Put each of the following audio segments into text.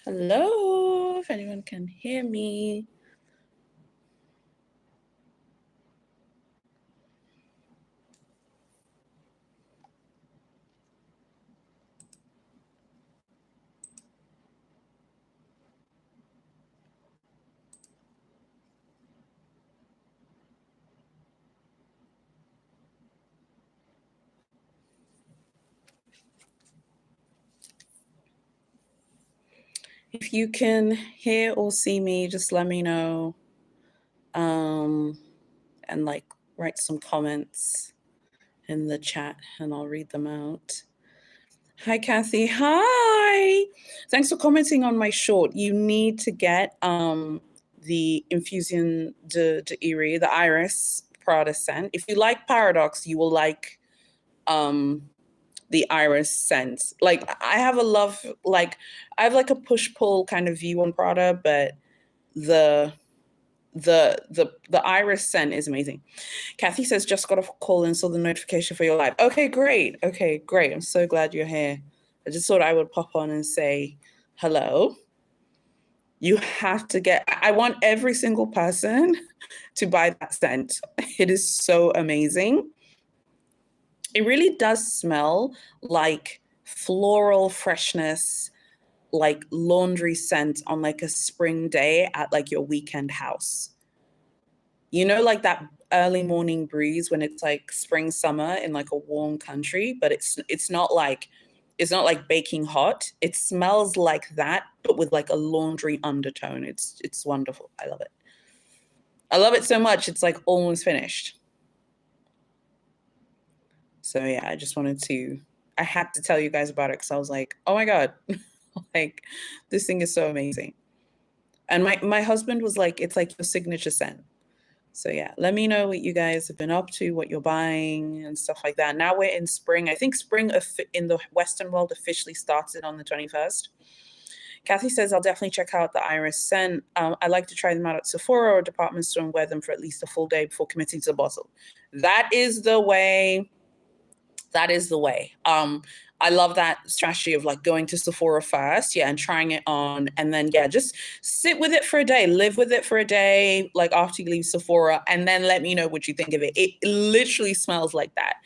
Hello, if anyone can hear me. If you can hear or see me, just let me know. And like write some comments in the chat and I'll read them out. Hi, Kathy. Hi. Thanks for commenting on my short. You need to get the Infusion de Iri, the Iris Prada scent. If you like Paradox, you will like the Iris scent. Like I have a push-pull kind of view on Prada, but the Iris scent is amazing. Kathy says, just got off a call and saw the notification for your live. Okay, great. I'm so glad you're here. I just thought I would pop on and say hello. You have to get, I want every single person to buy that scent. It is so amazing. It really does smell like floral freshness, like laundry scent on like a spring day at like your weekend house. You know, like that early morning breeze when it's like spring, summer in like a warm country, but it's not like baking hot. It smells like that, but with like a laundry undertone. It's wonderful. I love it. I love it so much. It's like almost finished. So yeah, I had to tell you guys about it because I was like, oh my God, like this thing is so amazing. And my husband was like, it's like your signature scent. So yeah, let me know what you guys have been up to, what you're buying and stuff like that. Now we're in spring. I think spring in the Western world officially started on the 21st. Kathy says, I'll definitely check out the Iris scent. I like to try them out at Sephora or department store and wear them for at least a full day before committing to the bottle. That is the way. I love that strategy of like going to Sephora first, and trying it on, and then just sit with it for a day, live with it for a day, like after you leave Sephora, and then let me know what you think of it. It literally smells like that.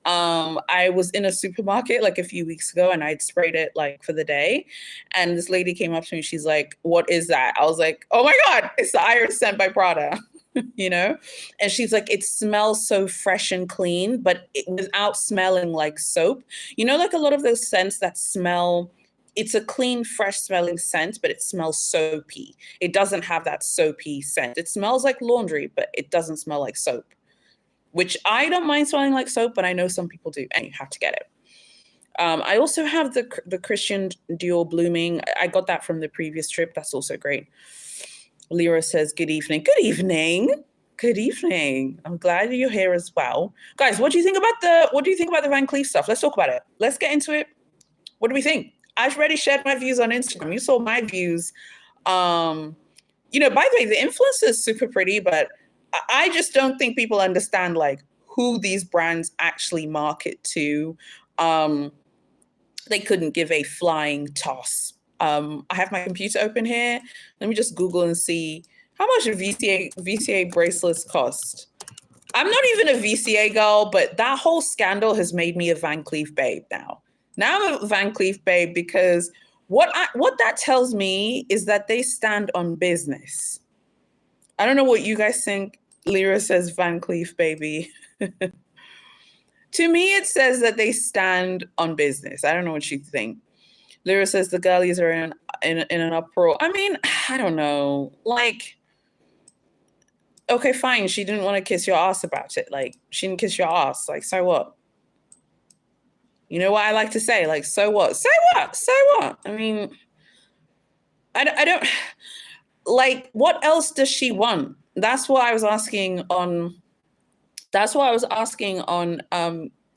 I was in a supermarket like a few weeks ago and I'd sprayed it like for the day, and this lady came up to me. She's like, "What is that?" I was like, "Oh my God, it's the Iris scent by Prada." You know? And she's like, it smells so fresh and clean, but without smelling like soap. You know, like a lot of those scents that smell, it's a clean, fresh smelling scent, but it smells soapy. It doesn't have that soapy scent. It smells like laundry, but it doesn't smell like soap, which I don't mind smelling like soap, but I know some people do, and you have to get it. I also have the Christian Dior Blooming. I got that from the previous trip. That's also great. Lyra says, good evening. Good evening. Good evening. I'm glad you're here as well. Guys, what do you think about the Van Cleef stuff? Let's talk about it. Let's get into it. What do we think? I've already shared my views on Instagram. You saw my views. By the way, the influencer is super pretty, but I just don't think people understand like who these brands actually market to. They couldn't give a flying toss. I have my computer open here. Let me just Google and see how much a VCA bracelets cost. I'm not even a VCA girl, but that whole scandal has made me a Van Cleef babe now. Now I'm a Van Cleef babe because what that tells me is that they stand on business. I don't know what you guys think. Lyra says Van Cleef baby. To me, it says that they stand on business. I don't know what you think. Lyra says the girlies are in an uproar. I mean, I don't know. Like, okay, fine. She didn't want to kiss your ass about it. Like, she didn't kiss your ass. Like, so what? You know what I like to say? Like, so what? So what? So what? I mean, I don't like. What else does she want? That's what I was asking on.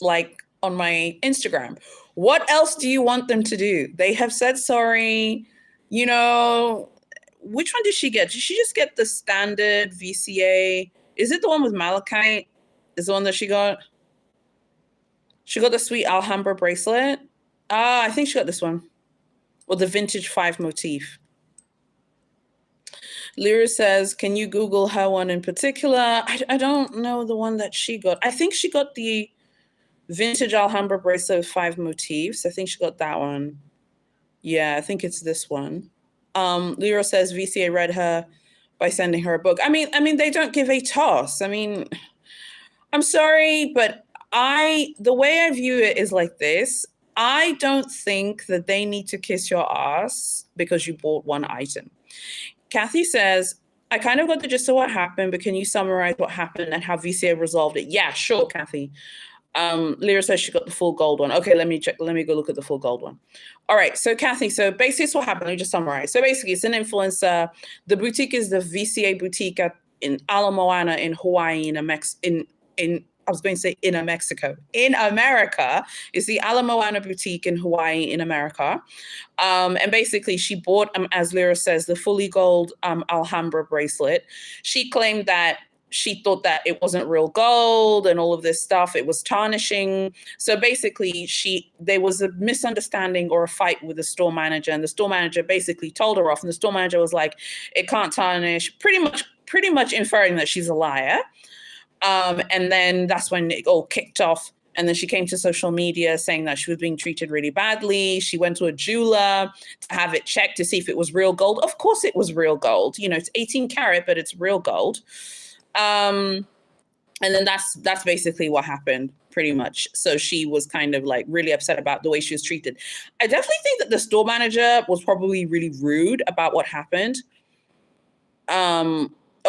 Like on my Instagram. What else do you want them to do? They have said sorry. You know, which one did she get? Did she just get the standard VCA? Is it the one with malachite? Is the one that she got? She got the sweet Alhambra bracelet. I think she got this one. or the vintage 5 motif. Lyra says, can you Google her one in particular? I don't know the one that she got. I think she got the vintage Alhambra bracelet with 5 motifs. I think she got that one. Yeah, I think it's this one. Lyra says VCA read her by sending her a book. I mean, they don't give a toss. I mean, I'm sorry, but the way I view it is like this. I don't think that they need to kiss your ass because you bought one item. Kathy says, I kind of got the gist of what happened, but can you summarize what happened and how VCA resolved it? Yeah, sure, Kathy. Lyra says she got the full gold one. Okay, let me check. Let me go look at the full gold one. All right, so Kathy, so basically it's what happened. Let me just summarize. So basically it's an influencer. The boutique is the VCA boutique in Ala Moana in Hawaii, I was going to say in Mexico. In America, is the Ala Moana boutique in Hawaii in America. And basically she bought, as Lyra says, the fully gold Alhambra bracelet. She claimed that she thought that it wasn't real gold and all of this stuff. It was tarnishing. So basically there was a misunderstanding or a fight with the store manager, and the store manager basically told her off. And the store manager was like, it can't tarnish, pretty much inferring that she's a liar. And then that's when it all kicked off. And then she came to social media saying that she was being treated really badly. She went to a jeweler to have it checked to see if it was real gold. Of course it was real gold. You know, it's 18 karat, but it's real gold. And then that's basically what happened, pretty much. So she was kind of like really upset about the way she was treated. I definitely think that the store manager was probably really rude about what happened.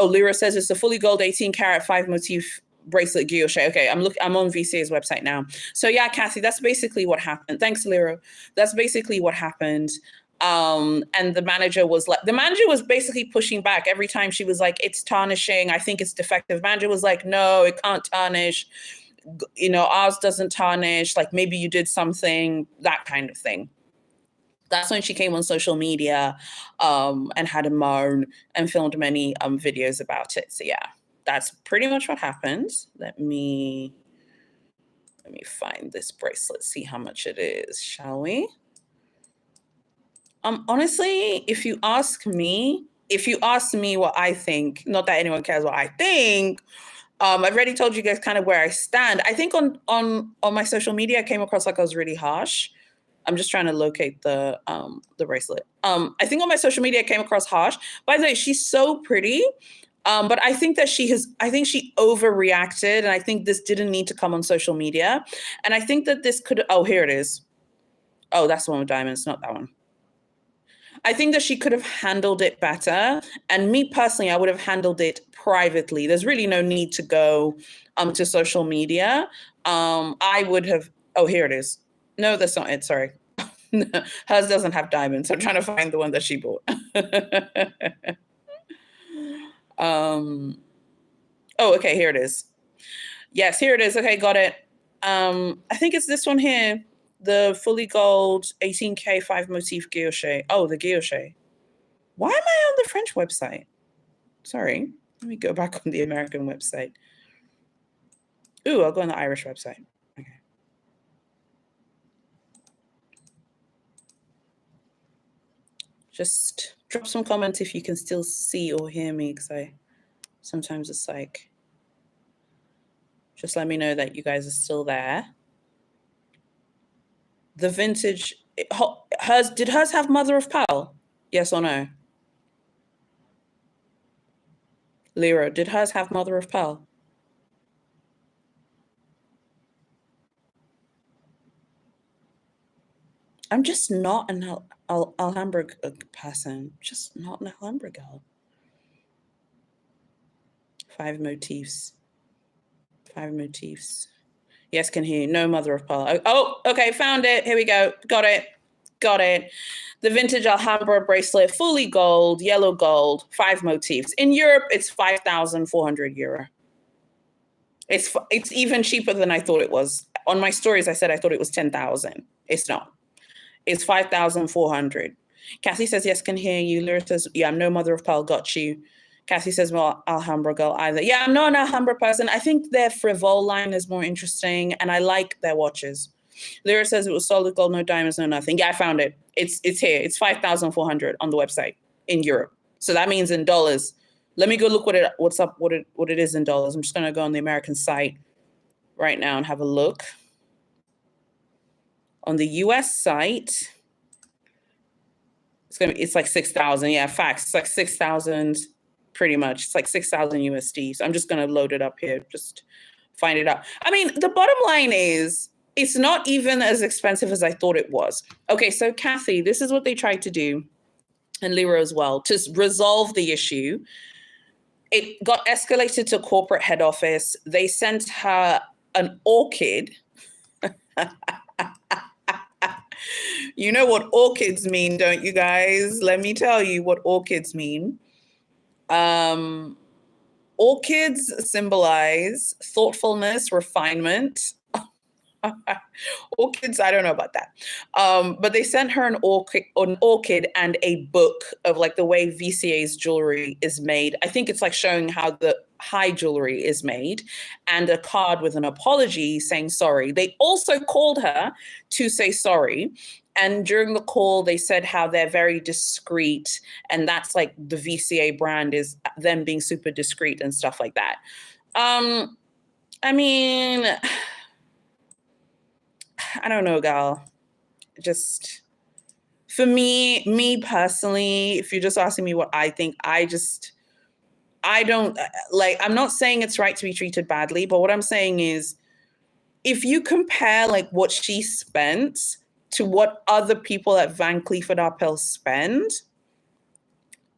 Lyra says it's a fully gold 18 karat 5 motif bracelet guilloche. Okay, I'm on VCA's website now. So yeah, Kathy, that's basically what happened. Thanks, Lyra. That's basically what happened. And the manager was basically pushing back every time she was like, it's tarnishing. I think it's defective. Manager was like, no, it can't tarnish. You know, ours doesn't tarnish. Like maybe you did something, that kind of thing. That's when she came on social media and had a moan and filmed many videos about it. So yeah, that's pretty much what happened. Let me find this bracelet, see how much it is, shall we? Honestly, if you ask me what I think, not that anyone cares what I think, I've already told you guys kind of where I stand. I think on my social media, I came across like I was really harsh. I'm just trying to locate the bracelet. I think on my social media, I came across harsh. By the way, she's so pretty. But I think that she overreacted, and I think this didn't need to come on social media. And I think that this could, here it is. Oh, that's the one with diamonds, not that one. I think that she could have handled it better. And me personally, I would have handled it privately. There's really no need to go to social media. I would have, here it is. No, that's not it. Sorry. Hers doesn't have diamonds. I'm trying to find the one that she bought. Okay, here it is. Yes, here it is. Okay, got it. I think it's this one here. The fully gold 18K 5 motif guilloche. Oh, the guilloche. Why am I on the French website? Sorry. Let me go back on the American website. Ooh, I'll go on the Irish website. Okay. Just drop some comments if you can still see or hear me, because sometimes it's like, just let me know that you guys are still there. The vintage, did hers have mother of pearl? Yes or no? Lyra, did hers have mother of pearl? I'm just not an Alhambra person. Just not an Alhambra girl. 5 motifs. 5 motifs. Yes, can hear you. No mother of pearl. Oh, okay, found it. Here we go. Got it. The vintage Alhambra bracelet, fully gold, yellow gold, 5 motifs. In Europe, it's 5,400 euro. It's even cheaper than I thought it was. On my stories, I said I thought it was 10,000. It's not. It's 5,400. Kathy says, yes, can hear you. Lyra says, yeah, I'm no mother of pearl, got you. Kathy says, well, Alhambra girl either. Yeah, I'm not an Alhambra person. I think their Frivole line is more interesting, and I like their watches. Lyra says it was solid gold, no diamonds, no nothing. Yeah, I found it. It's here. It's 5,400 on the website in Europe. So that means in dollars. Let me go look what it is in dollars. I'm just gonna go on the American site right now and have a look. On the US site, it's like 6,000. Yeah, facts. It's like 6,000 pretty much. It's like 6,000 USD. So I'm just gonna load it up here, just find it out. I mean, the bottom line is it's not even as expensive as I thought it was. Okay, so Kathy, this is what they tried to do, and Lyra as well, to resolve the issue. It got escalated to corporate head office. They sent her an orchid. You know what orchids mean, don't you guys? Let me tell you what orchids mean. Orchids symbolize thoughtfulness, refinement. Orchids, I don't know about that. But they sent her an orchid and a book of like the way VCA's jewelry is made. I think it's like showing how the high jewelry is made, and a card with an apology saying sorry. They also called her to say sorry. And during the call, they said how they're very discreet, and that's like the VCA brand is them being super discreet and stuff like that. I mean, I don't know, gal. Just for me personally, if you're just asking me what I think, I don't like, I'm not saying it's right to be treated badly, but what I'm saying is if you compare like what she spent to what other people at Van Cleef and Arpels spend,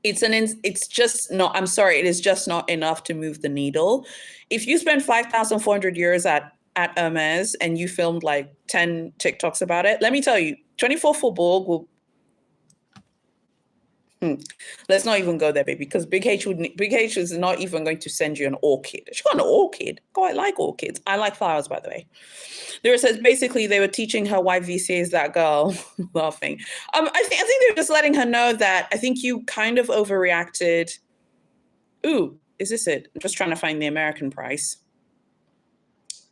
it's just not, I'm sorry, it is just not enough to move the needle. If you spend 5,400 euros at Hermes and you filmed like 10 TikToks about it, let me tell you, 24 Faubourg will, let's not even go there, baby, because Big H is not even going to send you an orchid. She got an orchid. Oh, I like orchids. I like flowers, by the way. Lyra says basically they were teaching her why VCA is that girl. Laughing. I think they're just letting her know that I think you kind of overreacted. Ooh, is this it? I'm just trying to find the American price.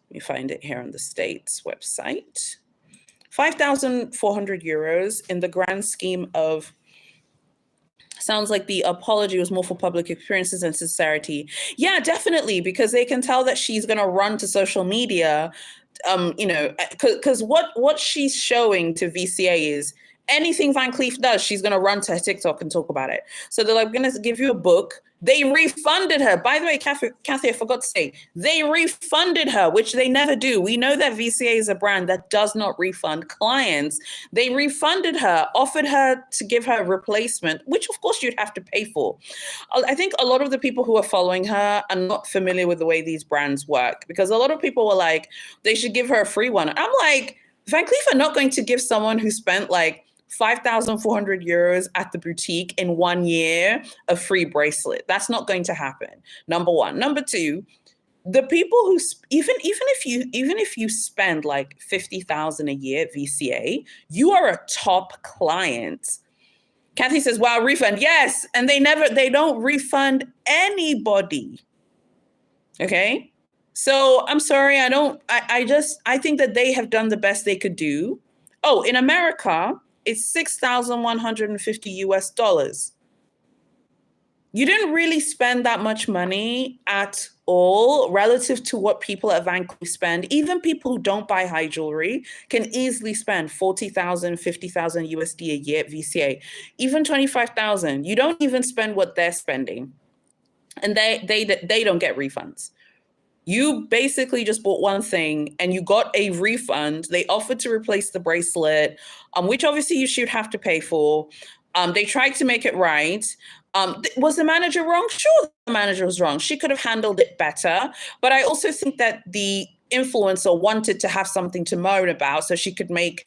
Let me find it here on the States website. 5,400 euros in the grand scheme of. Sounds like the apology was more for public experiences and sincerity. Yeah, definitely, because they can tell that she's going to run to social media, because what she's showing to VCA is anything Van Cleef does, she's going to run to her TikTok and talk about it. So they're like, we're going to give you a book. They refunded her. By the way, Kathy, I forgot to say, they refunded her, which they never do. We know that VCA is a brand that does not refund clients. They refunded her, offered her to give her a replacement, which of course you'd have to pay for. I think a lot of the people who are following her are not familiar with the way these brands work, because a lot of people were like, they should give her a free one. I'm like, Van Cleef are not going to give someone who spent like 5,400 euros at the boutique in 1 year a free bracelet. That's not going to happen. Number one. Number two, the people who even if you spend like 50,000 a year at VCA, you are a top client. Kathy says, "Wow, refund." Yes, and they don't refund anybody. Okay, so I'm sorry, I think that they have done the best they could do. Oh, in America, it's 6,150 US dollars. You didn't really spend that much money at all relative to what people at Van Cleef spend. Even people who don't buy high jewelry can easily spend 40,000, 50,000 USD a year at VCA, even 25,000. You don't even spend what they're spending, and they don't get refunds. You basically just bought one thing and you got a refund. They offered to replace the bracelet, which obviously you should have to pay for. They tried to make it right. Was the manager wrong? Sure, the manager was wrong. She could have handled it better. But I also think that the influencer wanted to have something to moan about so she could make,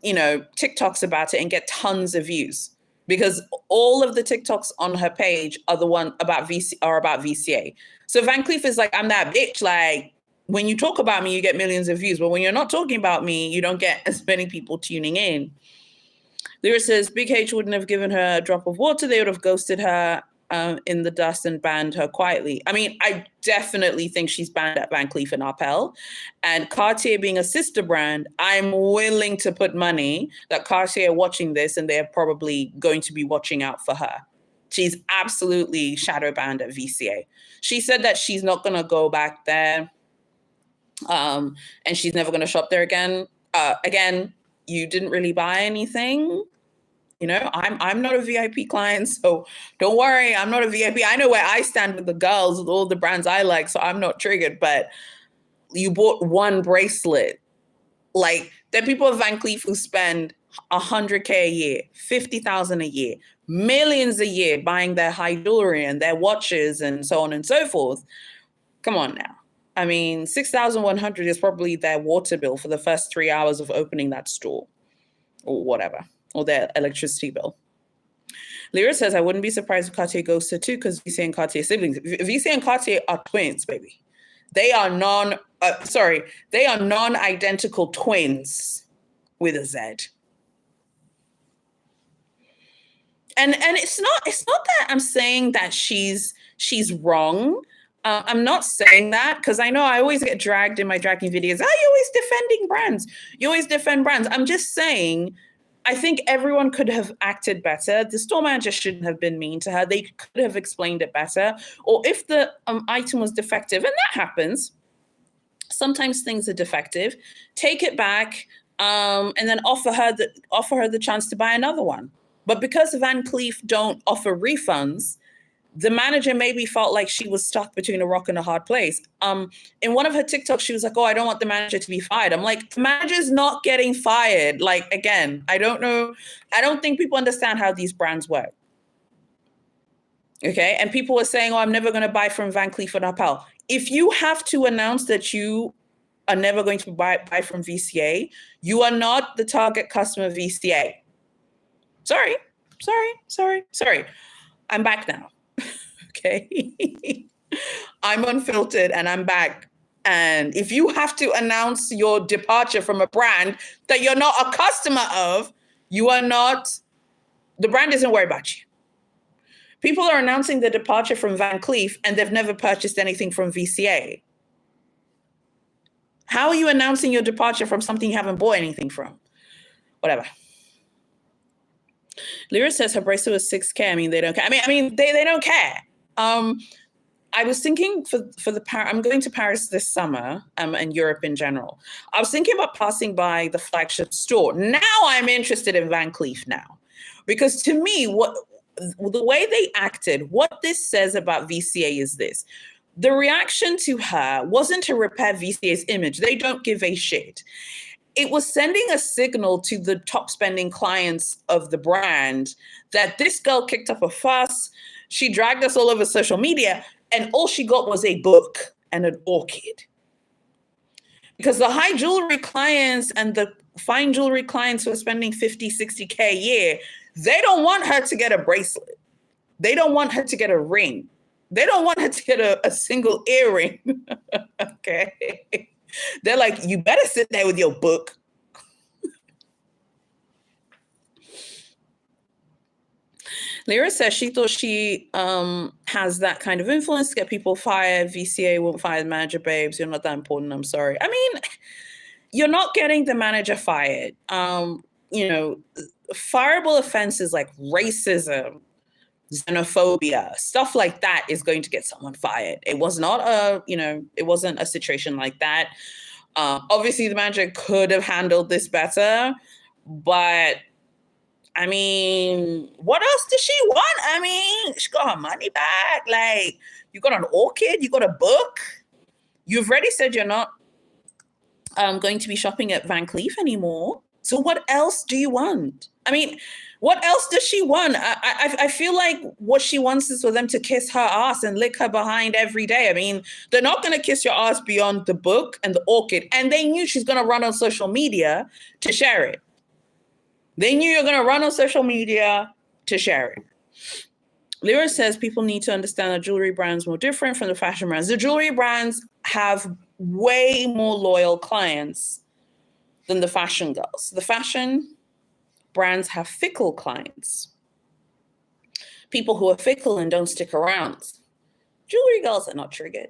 TikToks about it and get tons of views. Because all of the TikToks on her page are about VCA. So Van Cleef is like, I'm that bitch. Like, when you talk about me, you get millions of views. But when you're not talking about me, you don't get as many people tuning in. Lyra says, Big H wouldn't have given her a drop of water. They would have ghosted her. in the dust and banned her quietly. I mean, I definitely think she's banned at Van Cleef and Arpels. And Cartier being a sister brand, I'm willing to put money that Cartier are watching this and they're probably going to be watching out for her. She's absolutely shadow banned at VCA. She said that she's not going to go back there, and she's never going to shop there again. Again, you didn't really buy anything. You know, I'm not a VIP client, so don't worry. I'm not a VIP. I know where I stand with the girls, with all the brands I like, so I'm not triggered. But you bought one bracelet. Like, there are people at Van Cleef who spend $100K a year, $50,000 a year, millions a year buying their high jewelry and their watches and so on and so forth. Come on now. I mean, $6,100 is probably their water bill for the first 3 hours of opening that store or whatever, or their electricity bill. Lyra says, I wouldn't be surprised if Cartier goes to too, because VC and Cartier siblings. VC and Cartier are twins, baby. They are non-identical twins with a Z. And it's not that I'm saying that she's wrong. I'm not saying that, because I know I always get dragged in my dragging videos. You're always defending brands. You always defend brands. I'm just saying, I think everyone could have acted better. The store manager shouldn't have been mean to her. They could have explained it better. Or if the item was defective, and that happens, sometimes things are defective, take it back, and then offer her the chance to buy another one. But because Van Cleef don't offer refunds, the manager maybe felt like she was stuck between a rock and a hard place. In one of her TikToks, she was like, oh, I don't want the manager to be fired. I'm like, the manager's not getting fired. Like, again, I don't know. I don't think people understand how these brands work. Okay. And people were saying, oh, I'm never going to buy from Van Cleef and Arpels. If you have to announce that you are never going to buy from VCA, you are not the target customer of VCA. Sorry. I'm back now. Okay. I'm unfiltered and I'm back. And if you have to announce your departure from a brand that you're not a customer of, the brand isn't worried about you. People are announcing the departure from Van Cleef and they've never purchased anything from VCA. How are you announcing your departure from something you haven't bought anything from? Whatever. Lyra says her bracelet was $6K. I mean, they don't care. I mean, they don't care. I was thinking I'm going to Paris this summer, and Europe in general. I was thinking about passing by the flagship store. Now I'm interested in Van Cleef now, because to me, the way they acted, what this says about VCA is this. The reaction to her wasn't to repair VCA's image. They don't give a shit. It was sending a signal to the top spending clients of the brand that this girl kicked up a fuss. She dragged us all over social media, and all she got was a book and an orchid. Because the high jewelry clients and the fine jewelry clients who are spending 50, 60K a year, they don't want her to get a bracelet. They don't want her to get a ring. They don't want her to get a single earring. Okay. They're like, you better sit there with your book. Lyra says she thought she has that kind of influence to get people fired. VCA won't fire the manager, babes. You're not that important. I'm sorry. I mean, you're not getting the manager fired. Fireable offenses like racism, xenophobia, stuff like that is going to get someone fired. It was not it wasn't a situation like that. Obviously the manager could have handled this better, but I mean, what else does she want? I mean, she got her money back. Like, you got an orchid, you got a book. You've already said you're not going to be shopping at Van Cleef anymore. So what else do you want? I mean, what else does she want? I feel like what she wants is for them to kiss her ass and lick her behind every day. I mean, they're not going to kiss your ass beyond the book and the orchid. And they knew she's going to run on social media to share it. They knew you're going to run on social media to share it. Lyra says people need to understand that jewelry brands are more different from the fashion brands. The jewelry brands have way more loyal clients than the fashion girls. The fashion brands have fickle clients. people who are fickle and don't stick around. Jewelry girls are not triggered.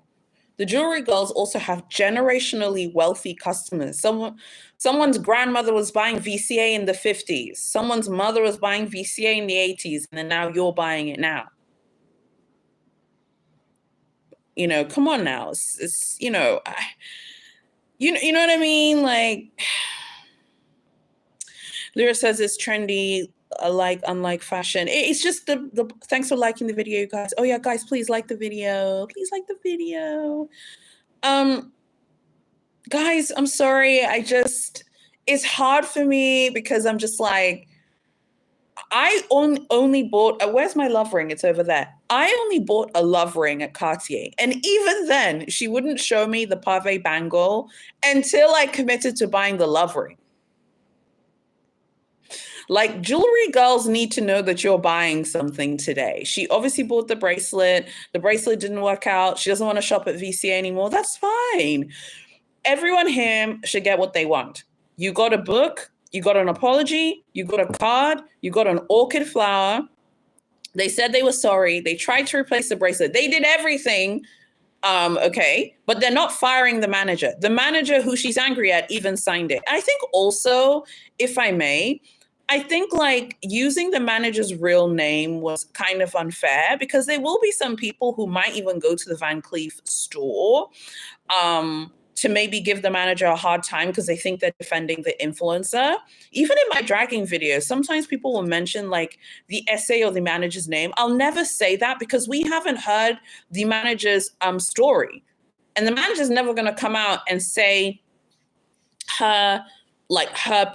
The jewelry girls also have generationally wealthy customers. Someone's grandmother was buying VCA in the 50s. Someone's mother was buying VCA in the 80s, and then now you're buying it now. You know, come on now. It's you know, you know what I mean? Like, Lyra says it's trendy, unlike fashion. It's just the thanks for liking the video, guys. Oh yeah, guys, please like the video. Please like the video. Guys, I'm sorry. It's hard for me because I'm just like, I only bought, where's my love ring? It's over there. I only bought a love ring at Cartier. And even then, she wouldn't show me the pave bangle until I committed to buying the love ring. Like, jewelry girls need to know that you're buying something today. She obviously bought the bracelet. The bracelet didn't work out. She doesn't want to shop at VCA anymore. That's fine. Everyone here should get what they want. You got a book, you got an apology, you got a card, you got an orchid flower. They said they were sorry. They tried to replace the bracelet. They did everything. Okay, but they're not firing the manager. The manager who she's angry at even signed it. I think also, if I may, I think like using the manager's real name was kind of unfair because there will be some people who might even go to the Van Cleef store to maybe give the manager a hard time because they think they're defending the influencer. Even in my dragging videos, sometimes people will mention like the essay or the manager's name. I'll never say that because we haven't heard the manager's story. And the manager's never going to come out and say her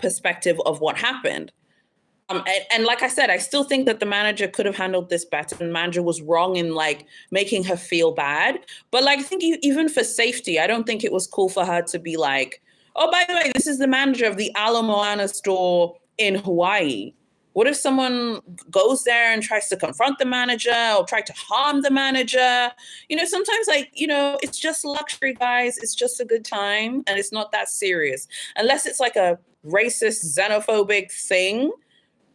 perspective of what happened. And like I said, I still think that the manager could have handled this better. And the manager was wrong in like making her feel bad. But like, I think even for safety, I don't think it was cool for her to be like, oh, by the way, this is the manager of the Ala Moana store in Hawaii. What if someone goes there and tries to confront the manager or try to harm the manager? You know, sometimes like, you know, it's just luxury, guys. It's just a good time. And it's not that serious. Unless it's like a racist, xenophobic thing.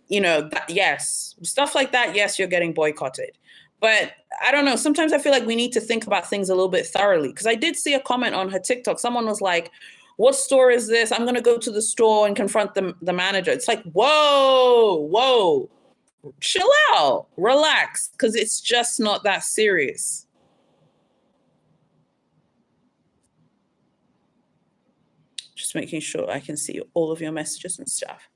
You know, yes, stuff like that. Yes, you're getting boycotted. But I don't know. Sometimes I feel like we need to think about things a little bit thoroughly. Because I did see a comment on her TikTok. Someone was like, what store is this? I'm going to go to the store and confront the manager. It's like, whoa, chill out, relax. Because it's just not that serious. Just making sure I can see all of your messages and stuff.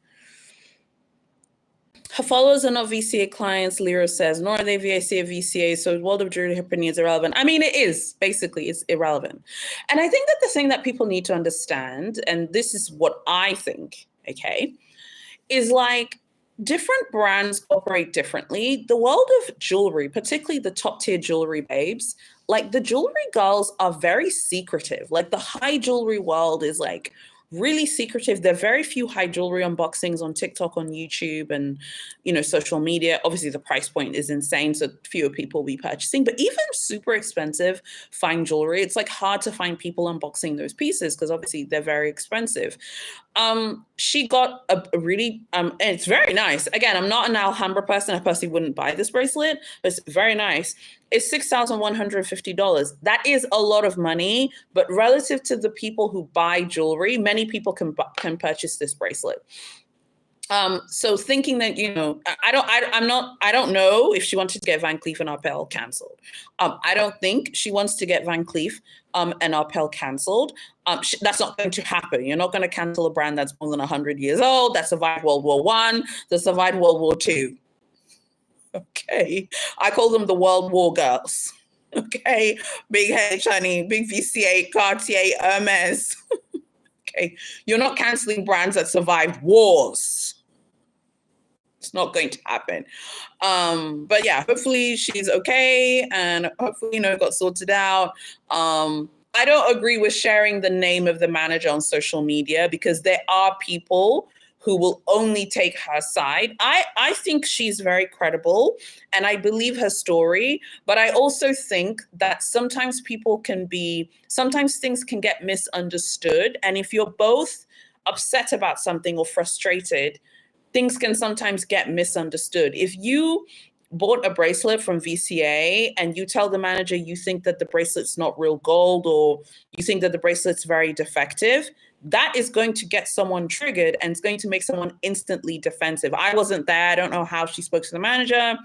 Her followers are not VCA clients, Lyra says, nor are they VCA, so world of jewelry, her opinion is irrelevant. I mean, it is. Basically, it's irrelevant. And I think that the thing that people need to understand, and this is what I think, okay, is like different brands operate differently. The world of jewelry, particularly the top tier jewelry babes, like the jewelry girls are very secretive. Like the high jewelry world is like really secretive. There are very few high jewelry unboxings on TikTok, on YouTube, and, you know, social media. Obviously, the price point is insane, so fewer people will be purchasing. But even super expensive fine jewelry, it's like hard to find people unboxing those pieces because obviously they're very expensive. She got a really, and it's very nice. Again, I'm not an Alhambra person. I personally wouldn't buy this bracelet, but it's very nice. It's $6,150. That is a lot of money, but relative to the people who buy jewelry, many people can purchase this bracelet. So thinking that, you know, I don't know if she wanted to get Van Cleef and Arpels canceled. I don't think she wants to get Van Cleef and Arpels canceled. That's not going to happen. You're not going to cancel a brand that's more than 100 years old, that survived World War I, that survived World War II. Okay. I call them the World War girls. Okay. Big head, shiny, big VCA, Cartier, Hermes. Okay. You're not canceling brands that survived wars. It's not going to happen. But yeah, hopefully she's okay and hopefully, you know, got sorted out. I don't agree with sharing the name of the manager on social media because there are people who will only take her side. I think she's very credible and I believe her story, but I also think that sometimes sometimes things can get misunderstood. And if you're both upset about something or frustrated, things can sometimes get misunderstood. If you bought a bracelet from VCA and you tell the manager you think that the bracelet's not real gold, or you think that the bracelet's very defective, that is going to get someone triggered and it's going to make someone instantly defensive. I wasn't there. I don't know how she spoke to the manager.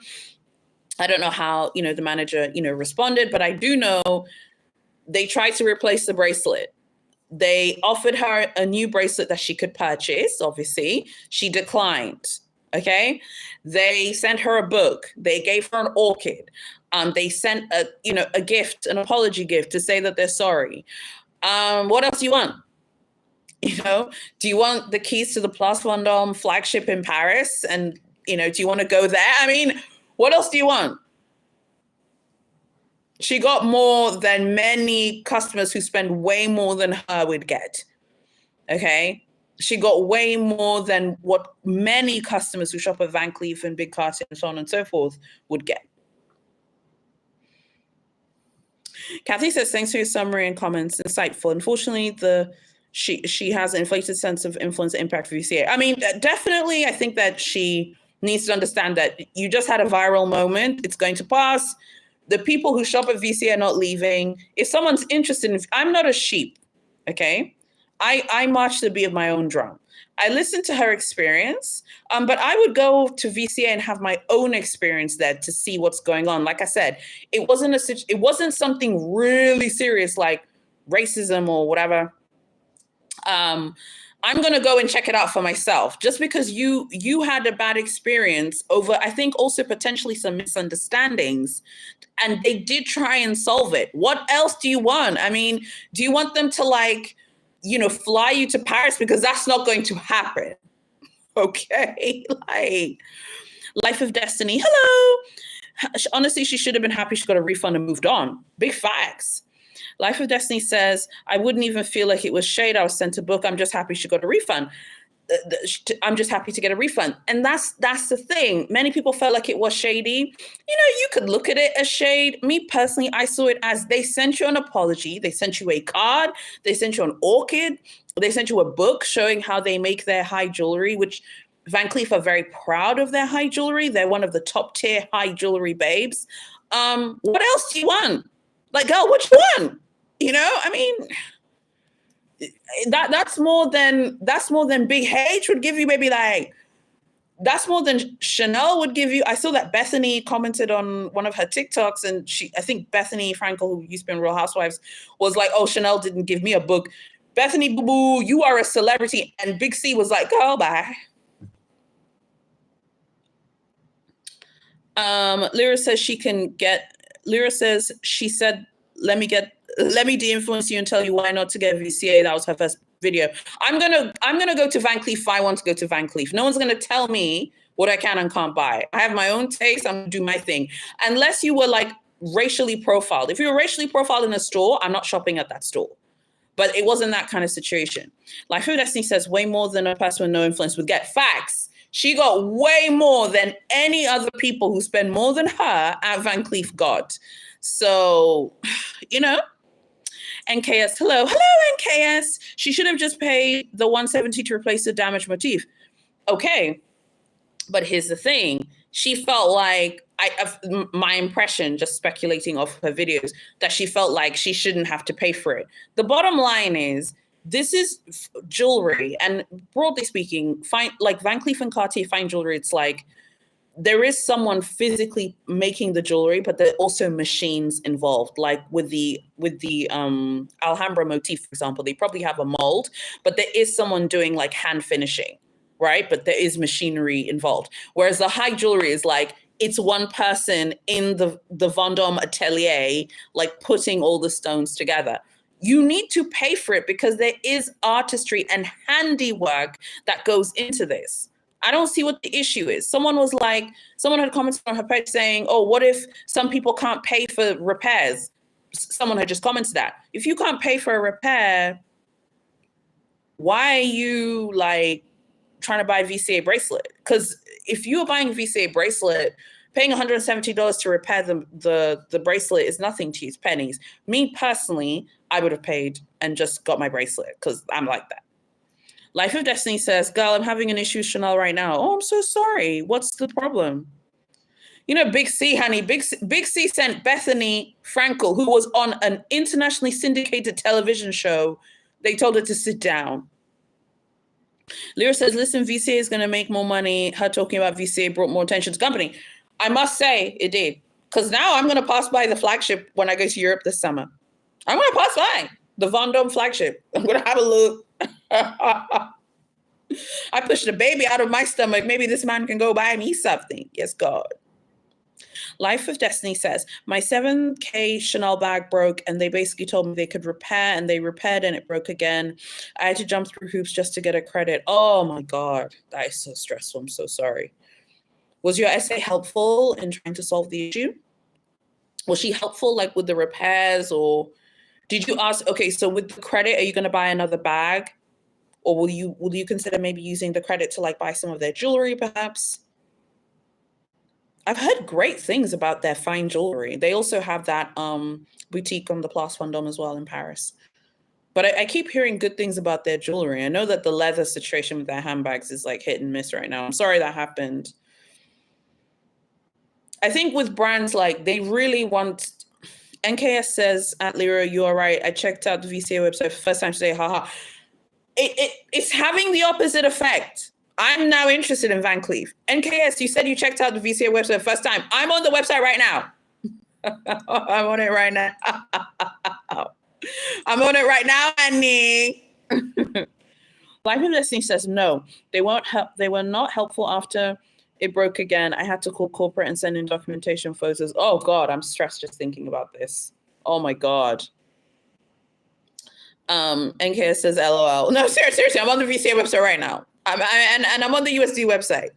I don't know how, the manager, responded, but I do know they tried to replace the bracelet. They offered her a new bracelet that she could purchase. Obviously, she declined. Okay. They sent her a book. They gave her an orchid. They sent a gift, an apology gift to say that they're sorry. What else do you want? Do you want the keys to the Place Vendôme flagship in Paris? And, do you want to go there? I mean, what else do you want? She got more than many customers who spend way more than her would get. Okay. She got way more than what many customers who shop at Van Cleef and Big Cartier and so on and so forth would get. Kathy says, thanks for your summary and comments. Insightful. Unfortunately, she has an inflated sense of influence and impact for VCA. I mean, definitely, I think that she needs to understand that you just had a viral moment. It's going to pass. The people who shop at VCA are not leaving. If someone's interested in, I'm not a sheep, okay? I march to the beat of my own drum. I listened to her experience, but I would go to VCA and have my own experience there to see what's going on. Like I said, it wasn't something really serious like racism or whatever. I'm going to go and check it out for myself. Just because you had a bad experience over, I think, also potentially some misunderstandings, and they did try and solve it. What else do you want? I mean, do you want them to fly you to Paris? Because that's not going to happen. Okay. Life of Destiny. Hello. Honestly, she should have been happy she got a refund and moved on. Big facts. Life of Destiny says, I wouldn't even feel like it was shade. I was sent a book. I'm just happy she got a refund. I'm just happy to get a refund. And that's the thing. Many people felt like it was shady. You could look at it as shade. Me personally, I saw it as they sent you an apology. They sent you a card. They sent you an orchid. They sent you a book showing how they make their high jewelry, which Van Cleef are very proud of their high jewelry. They're one of the top tier high jewelry babes. What else do you want? Girl, what you want? I mean, that's more than Big H would give you. Maybe that's more than Chanel would give you. I saw that Bethany commented on one of her TikToks, and I think Bethany Frankel, who used to be in Real Housewives, was like, "Oh, Chanel didn't give me a book." Bethany, boo boo, you are a celebrity, and Big C was like, "Girl, bye." Lyra says she said, let me de-influence you and tell you why not to get VCA. That was her first video. I'm gonna go to Van Cleef if I want to go to Van Cleef. No one's gonna tell me what I can and can't buy. I have my own taste. I'm gonna do my thing. Unless you were racially profiled. If you were racially profiled in a store, I'm not shopping at that store. But it wasn't that kind of situation. Life of Destiny says way more than a person with no influence would get. Facts. She got way more than any other people who spend more than her at Van Cleef got. So, NKS, hello, NKS. She should have just paid the $170 to replace the damaged motif. Okay, but here's the thing. She felt like, my impression, just speculating off her videos, that she felt like she shouldn't have to pay for it. The bottom line is, this is jewelry, and broadly speaking, Van Cleef and Cartier fine jewelry, it's there is someone physically making the jewelry, but there are also machines involved. Like with the Alhambra motif, for example, they probably have a mold, but there is someone doing hand finishing, right? But there is machinery involved. Whereas the high jewelry is it's one person in the Vendôme atelier, putting all the stones together. You need to pay for it because there is artistry and handiwork that goes into this. I don't see what the issue is. Someone had commented on her page saying, oh, what if some people can't pay for repairs? Someone had just commented that. If you can't pay for a repair, why are you trying to buy a VCA bracelet? Because if you're buying a VCA bracelet, paying $170 to repair the bracelet is nothing to you, it's pennies. Me personally, I would have paid and just got my bracelet because I'm like that. Life of Destiny says, girl, I'm having an issue with Chanel right now. Oh, I'm so sorry. What's the problem? You know, Big C, honey. Big C sent Bethany Frankel, who was on an internationally syndicated television show. They told her to sit down. Lyra says, listen, VCA is going to make more money. Her talking about VCA brought more attention to the company. I must say it did. Because now I'm going to pass by the flagship when I go to Europe this summer. I'm going to pass by the Vendôme flagship. I'm going to have a look. I pushed a baby out of my stomach. Maybe this man can go buy me something. Yes, God. Life of Destiny says, my 7K Chanel bag broke and they basically told me they could repair, and they repaired and it broke again. I had to jump through hoops just to get a credit. Oh my God, that is so stressful. I'm so sorry. Was your essay helpful in trying to solve the issue? Was she helpful like with the repairs, or did you ask, okay, so with the credit, are you going to buy another bag? Or will you consider maybe using the credit to like buy some of their jewelry perhaps? I've heard great things about their fine jewelry. They also have that boutique on the Place Vendôme as well in Paris. But I keep hearing good things about their jewelry. I know that the leather situation with their handbags is like hit and miss right now. I'm sorry that happened. I think with brands, like they really want... NKS says, at Lyra, you are right. I checked out the VCA website for the first time today. Haha. It's having the opposite effect. I'm now interested in Van Cleef. NKS, you said you checked out the VCA website the first time. I'm on the website right now. I'm on it right now. I'm on it right now, Annie. Life of Destiny says no. They won't help. They were not helpful after it broke again. I had to call corporate and send in documentation photos. Oh God, I'm stressed just thinking about this. Oh my God. NKS says LOL. No, seriously, I'm on the VCA website right now. I'm on the USD website.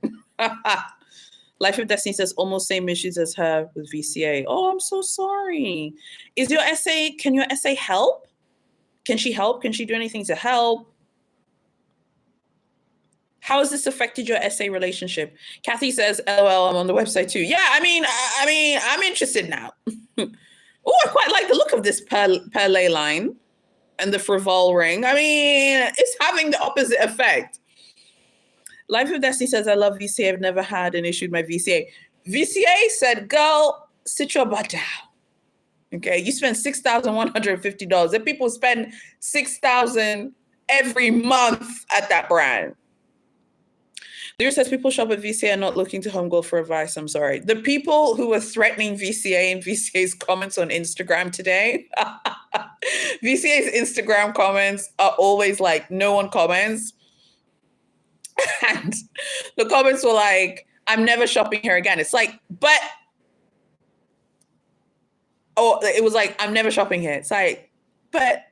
Life of Destiny says almost same issues as her with VCA. Oh, I'm so sorry. Can your essay help? Can she help? Can she do anything to help? How has this affected your essay relationship? Kathy says, LOL, I'm on the website too. Yeah, I mean, I'm interested now. Oh, I quite like the look of this Perlé line and the Frivol ring. I mean, it's having the opposite effect. Life of Destiny says, I love VCA. I've never had an issue with my VCA. VCA said, girl, sit your butt down. Okay, you spend $6,150. If people spend $6,000 every month at that brand. Lyra says people shop at VCA are not looking to homegirl for advice. I'm sorry. The people who were threatening VCA in VCA's comments on Instagram today, VCA's Instagram comments are always like, no one comments. And the comments were like, I'm never shopping here again. It's like, but, oh, it was like, I'm never shopping here. It's like, but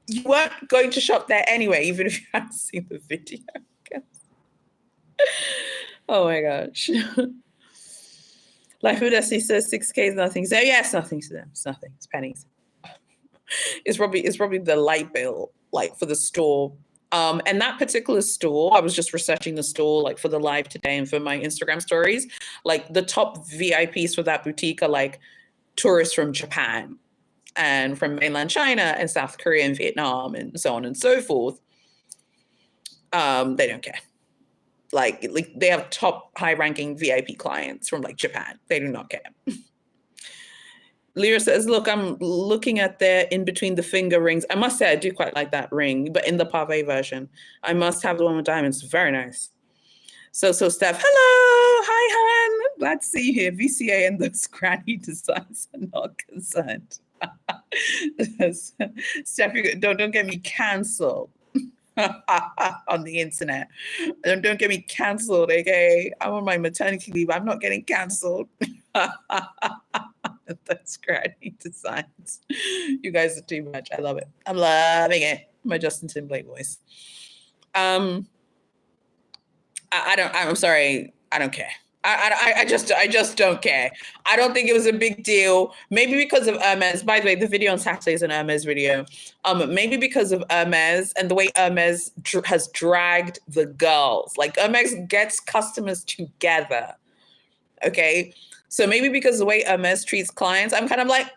you weren't going to shop there anyway, even if you hadn't seen the video. Oh my gosh. Life of Destiny says 6K is nothing. So yeah, it's nothing to them. It's nothing. It's pennies. It's probably the light bill, like for the store. And that particular store, I was just researching the store like for the live today and for my Instagram stories. Like the top VIPs for that boutique are like tourists from Japan and from mainland China and South Korea and Vietnam and so on and so forth. They don't care. Like they have top high-ranking VIP clients from like Japan. They do not care. Lyra says, look, I'm looking at their in between the finger rings. I must say I do quite like that ring, but in the pavé version. I must have the one with diamonds. Very nice. So Steph, hello. Hi, Han. Glad to see you here. VCA and those granny designs are not concerned. Steph, don't get me canceled. On the internet. Don't get me canceled, okay? I'm on my maternity leave. I'm not getting canceled. That's great designs. You guys are too much. I love it. I'm loving it. My Justin Timberlake voice. I'm sorry. I don't care. I just don't care. I don't think it was a big deal. Maybe because of Hermes. By the way, the video on Saturday is an Hermes video. Maybe because of Hermes and the way Hermes has dragged the girls. Like Hermes gets customers together. Okay. So maybe because the way Hermes treats clients, I'm kind of like,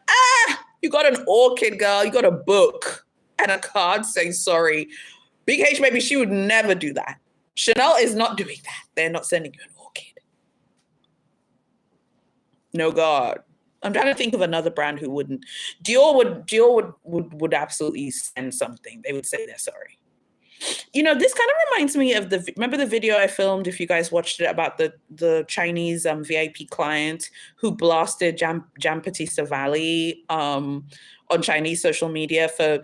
you got an orchid, girl. You got a book and a card saying sorry. Big H, maybe she would never do that. Chanel is not doing that. They're not sending you an orchid. No God. I'm trying to think of another brand who wouldn't. Dior would absolutely send something. They would say they're sorry. You know, this kind of reminds me of remember the video I filmed, if you guys watched it, about the Chinese VIP client who blasted Giambattista Valli on Chinese social media for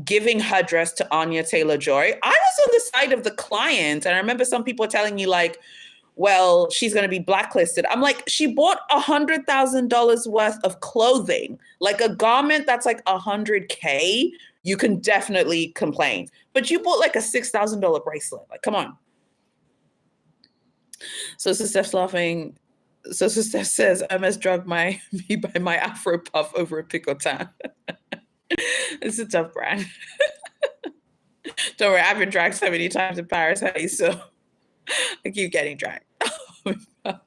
giving her dress to Anya Taylor-Joy. I was on the side of the client, and I remember some people telling me like, well, she's going to be blacklisted. I'm like, she bought $100,000 worth of clothing, like a garment that's like $100K. You can definitely complain, but you bought like a $6,000 bracelet. Like, come on. So Steph's laughing. So Steph says, MS drugged me by my Afro puff over a picotin. It's a tough brand. Don't worry, I've been dragged so many times in Paris, hey, so I keep getting dragged.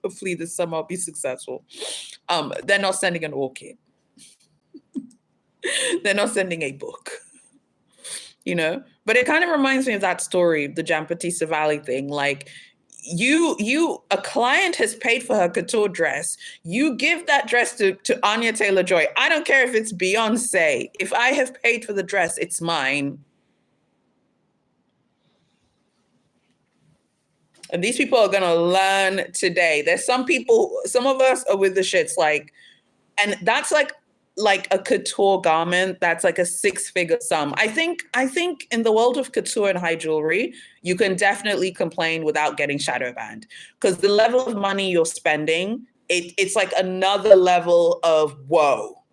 Hopefully this summer I'll be successful. They're not sending an orchid. They're not sending a book. You know? But it kind of reminds me of that story, the Giambattista Valli thing. Like, a client has paid for her couture dress. You give that dress to Anya Taylor-Joy. I don't care if it's Beyonce. If I have paid for the dress, it's mine. And these people are going to learn today. There's some of us are with the shits, like, and that's like a couture garment that's like a 6-figure sum. I think in the world of couture and high jewelry, you can definitely complain without getting shadow banned, because the level of money you're spending, it's like another level of whoa.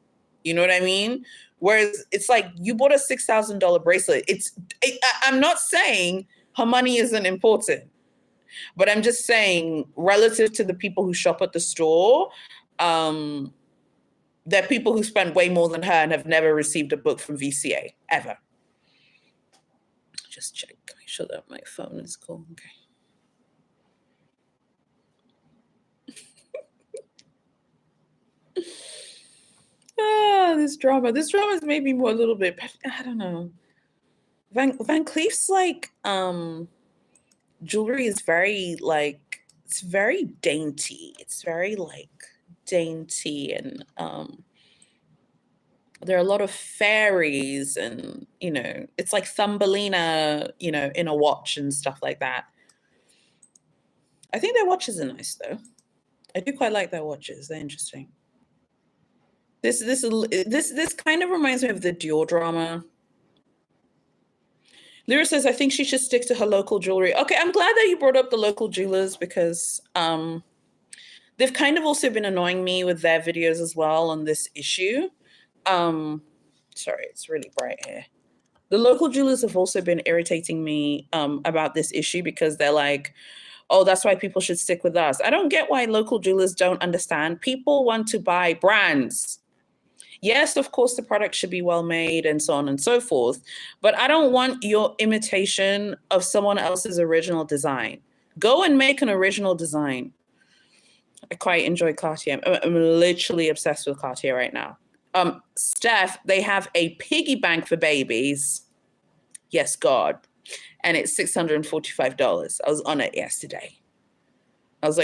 You know what I mean? Whereas it's like you bought a $6,000 bracelet. I'm not saying her money isn't important, but I'm just saying relative to the people who shop at the store, there are people who spend way more than her and have never received a book from VCA, ever. Just check, make sure that my phone is cool. Okay. This drama has made me more a little bit, I don't know. Van Cleef's like, jewelry is very like, it's very dainty. It's very like dainty, and there are a lot of fairies, and you know, it's like Thumbelina, you know, in a watch and stuff like that. I think their watches are nice though. I do quite like their watches. They're interesting. This kind of reminds me of the Dior drama. Lyra says, I think she should stick to her local jewelry. Okay, I'm glad that you brought up the local jewelers, because they've kind of also been annoying me with their videos as well on this issue. Sorry, it's really bright here. The local jewelers have also been irritating me about this issue, because they're like, oh, that's why people should stick with us. I don't get why local jewelers don't understand. People want to buy brands. Yes, of course, the product should be well made and so on and so forth, but I don't want your imitation of someone else's original design. Go and make an original design. I quite enjoy Cartier. I'm literally obsessed with Cartier right now. Steph, they have a piggy bank for babies. Yes, God. And it's $645. I was on it yesterday. I was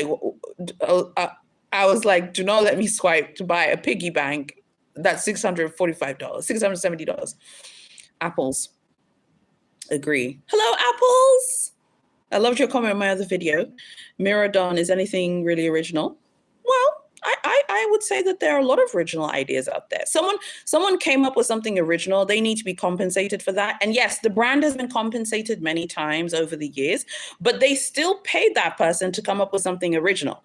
like, do not let me swipe to buy a piggy bank. That's $645, $670. Apples. Agree. Hello, Apples. I loved your comment on my other video. Miradon, is anything really original? Well, I would say that there are a lot of original ideas out there. Someone came up with something original. They need to be compensated for that. And yes, the brand has been compensated many times over the years, but they still paid that person to come up with something original.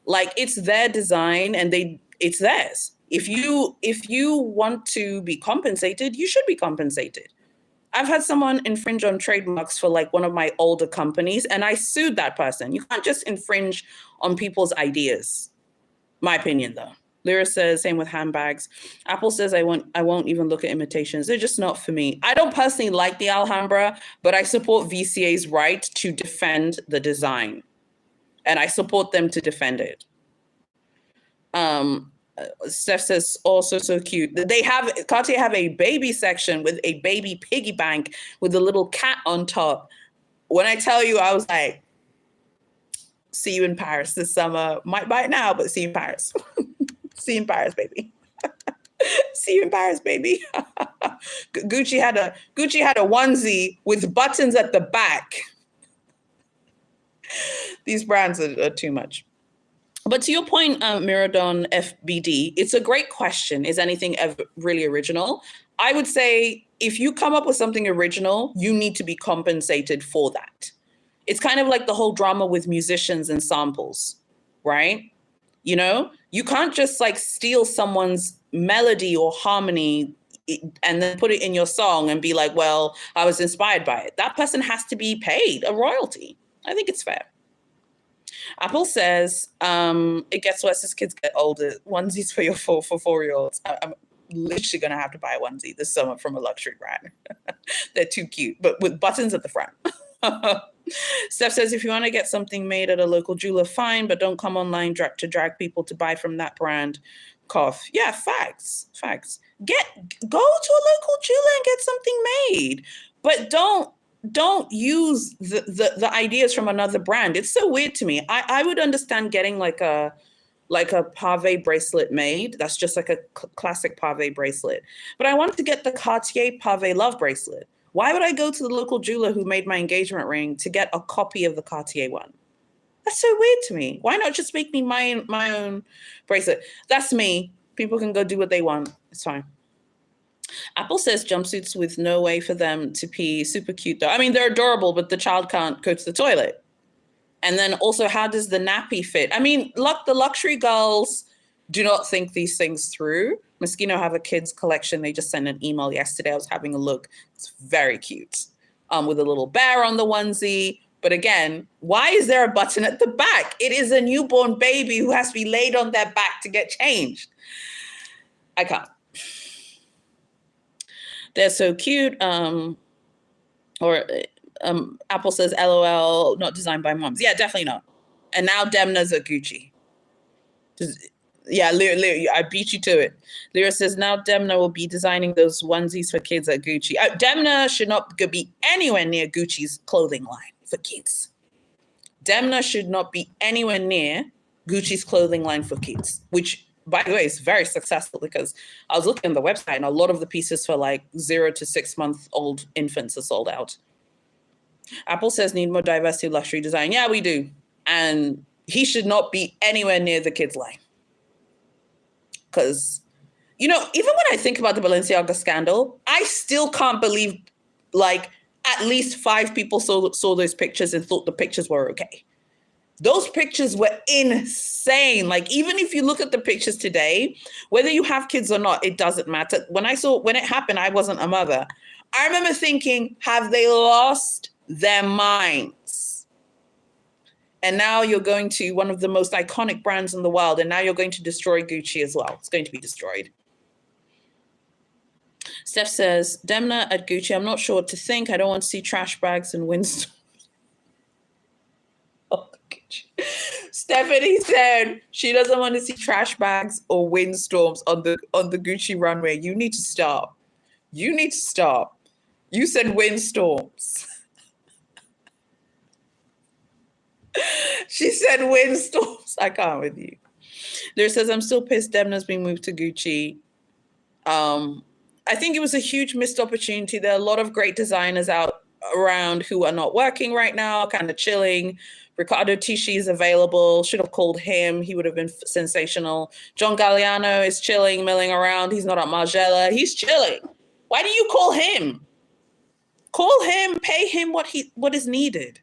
Like, it's their design and it's theirs. If you want to be compensated, you should be compensated. I've had someone infringe on trademarks for like one of my older companies, and I sued that person. You can't just infringe on people's ideas. My opinion, though. Lyra says, same with handbags. Apple says, I won't even look at imitations. They're just not for me. I don't personally like the Alhambra, but I support VCA's right to defend the design. And I support them to defend it. Steph says, also so cute. Cartier have a baby section with a baby piggy bank with a little cat on top. When I tell you, I was like, see you in Paris this summer. Might buy it now, but see you in Paris. See you in Paris, baby. See you in Paris, baby. Gucci had a onesie with buttons at the back. These brands are too much. But to your point, Miradon FBD, it's a great question. Is anything ever really original? I would say if you come up with something original, you need to be compensated for that. It's kind of like the whole drama with musicians and samples, right? You know, you can't just like steal someone's melody or harmony and then put it in your song and be like, well, I was inspired by it. That person has to be paid a royalty. I think it's fair. Apple says, it gets worse as kids get older. Onesies for your 4-year-olds. I'm literally going to have to buy a onesie this summer from a luxury brand. They're too cute, but with buttons at the front. Steph says, if you want to get something made at a local jeweler, fine, but don't come online to drag people to buy from that brand. Cough. Yeah, facts. Go to a local jeweler and get something made, but don't use the ideas from another brand. It's so weird to me. I would understand getting like a pave bracelet made. That's just like a classic pave bracelet. But I wanted to get the Cartier pave love bracelet. Why would I go to the local jeweler who made my engagement ring to get a copy of the Cartier one? That's so weird to me. Why not just make me my own bracelet? That's me. People can go do what they want. It's fine. Apple says jumpsuits with no way for them to pee. Super cute though. I mean, they're adorable, but the child can't go to the toilet. And then also, how does the nappy fit? I mean, the luxury girls do not think these things through. Moschino have a kids collection. They just sent an email yesterday. I was having a look. It's very cute. With a little bear on the onesie. But again, why is there a button at the back? It is a newborn baby who has to be laid on their back to get changed. I can't. They're so cute. Apple says, LOL, not designed by moms. Yeah, definitely not. And now Demna's at Gucci. Yeah, Lyra, I beat you to it. Lyra says, now Demna will be designing those onesies for kids at Gucci. Demna should not be anywhere near Gucci's clothing line for kids. Demna should not be anywhere near Gucci's clothing line for kids, which, by the way, is very successful because I was looking on the website and a lot of the pieces for like 0 to 6 month old infants are sold out. Apple says need more diversity of luxury design. Yeah, we do. And he should not be anywhere near the kids line. Because, you know, even when I think about the Balenciaga scandal, I still can't believe like at least 5 people saw those pictures and thought the pictures were okay. Those pictures were insane. Like, even if you look at the pictures today, whether you have kids or not, it doesn't matter. When it happened, I wasn't a mother. I remember thinking, have they lost their minds? And now you're going to one of the most iconic brands in the world, and now you're going to destroy Gucci as well. It's going to be destroyed. Steph says, Demna at Gucci, I'm not sure what to think. I don't want to see trash bags and windstorms. Oh, Gucci. Stephanie said she doesn't want to see trash bags or windstorms on the Gucci runway. You need to stop. You need to stop. You said windstorms. She said windstorms. I can't with you. Lyra says, I'm still pissed Demna's been moved to Gucci. I think it was a huge missed opportunity. There are a lot of great designers out around who are not working right now, kind of chilling. Riccardo Tisci is available. Should have called him. He would have been sensational. John Galliano is chilling, milling around. He's not at Margiela. He's chilling. Why do you call him? Call him, pay him what is needed.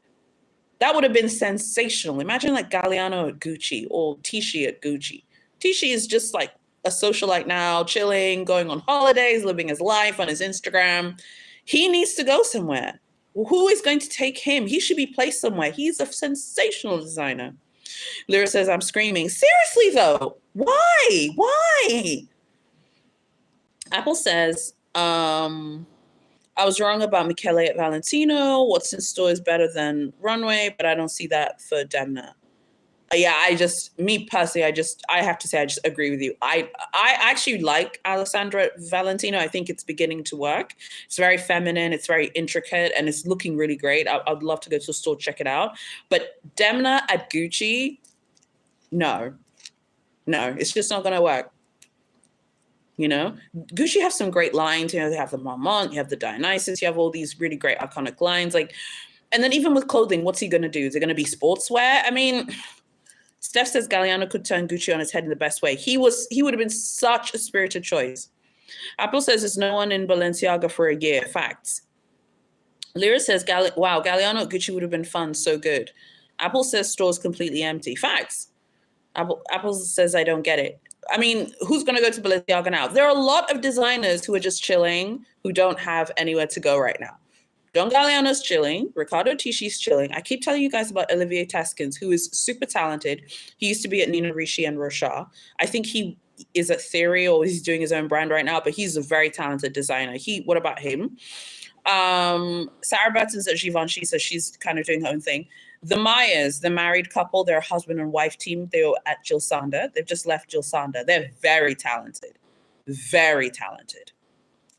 That would have been sensational. Imagine like Galliano at Gucci or Tisci at Gucci. Tisci is just like a socialite now, chilling, going on holidays, living his life on his Instagram. He needs to go somewhere. Who is going to take him? He should be placed somewhere. He's a sensational designer. Lyra says, I'm screaming. Seriously, though, why? Why? Apple says, I was wrong about Michele at Valentino. What's in store is better than Runway, but I don't see that for Demna. Yeah, I have to say, I just agree with you. I actually like Alessandra Valentino. I think it's beginning to work. It's very feminine. It's very intricate, and it's looking really great. I'd love to go to the store, check it out. But Demna at Gucci, no. No, it's just not going to work. You know, Gucci have some great lines. You know, they have the Marmont, you have the Dionysus, you have all these really great iconic lines. Like, and then even with clothing, what's he going to do? Is it going to be sportswear? I mean, Steph says Galliano could turn Gucci on his head in the best way. He would have been such a spirited choice. Apple says there's no one in Balenciaga for a year. Facts. Lyra says, wow, Galliano at Gucci would have been fun. So good. Apple says store's completely empty. Facts. Apple says, I don't get it. I mean, who's going to go to Balenciaga now? There are a lot of designers who are just chilling, who don't have anywhere to go right now. John Galliano's chilling. Riccardo Tisci's chilling. I keep telling you guys about Olivier Taskins, who is super talented. He used to be at Nina Ricci and Rocha. I think he is at Theory, or he's doing his own brand right now, but he's a very talented designer. What about him? Sarah Burton's at Givenchy, so she's kind of doing her own thing. The Myers, the married couple, their husband and wife team, they were at Jill Sander. They've just left Jill Sander. They're very talented. Very talented.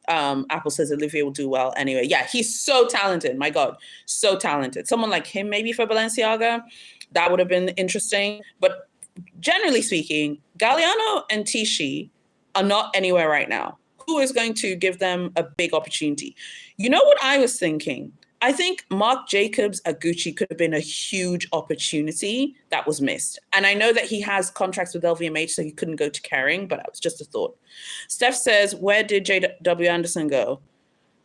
Apple says Olivier will do well anyway. Yeah, he's so talented. My God, so talented. Someone like him, maybe for Balenciaga, that would have been interesting. But generally speaking, Galliano and Tisci are not anywhere right now. Who is going to give them a big opportunity? You know what I was thinking? I think Marc Jacobs at Gucci could have been a huge opportunity that was missed. And I know that he has contracts with LVMH, so he couldn't go to Kering, but that was just a thought. Steph says, where did J.W. Anderson go?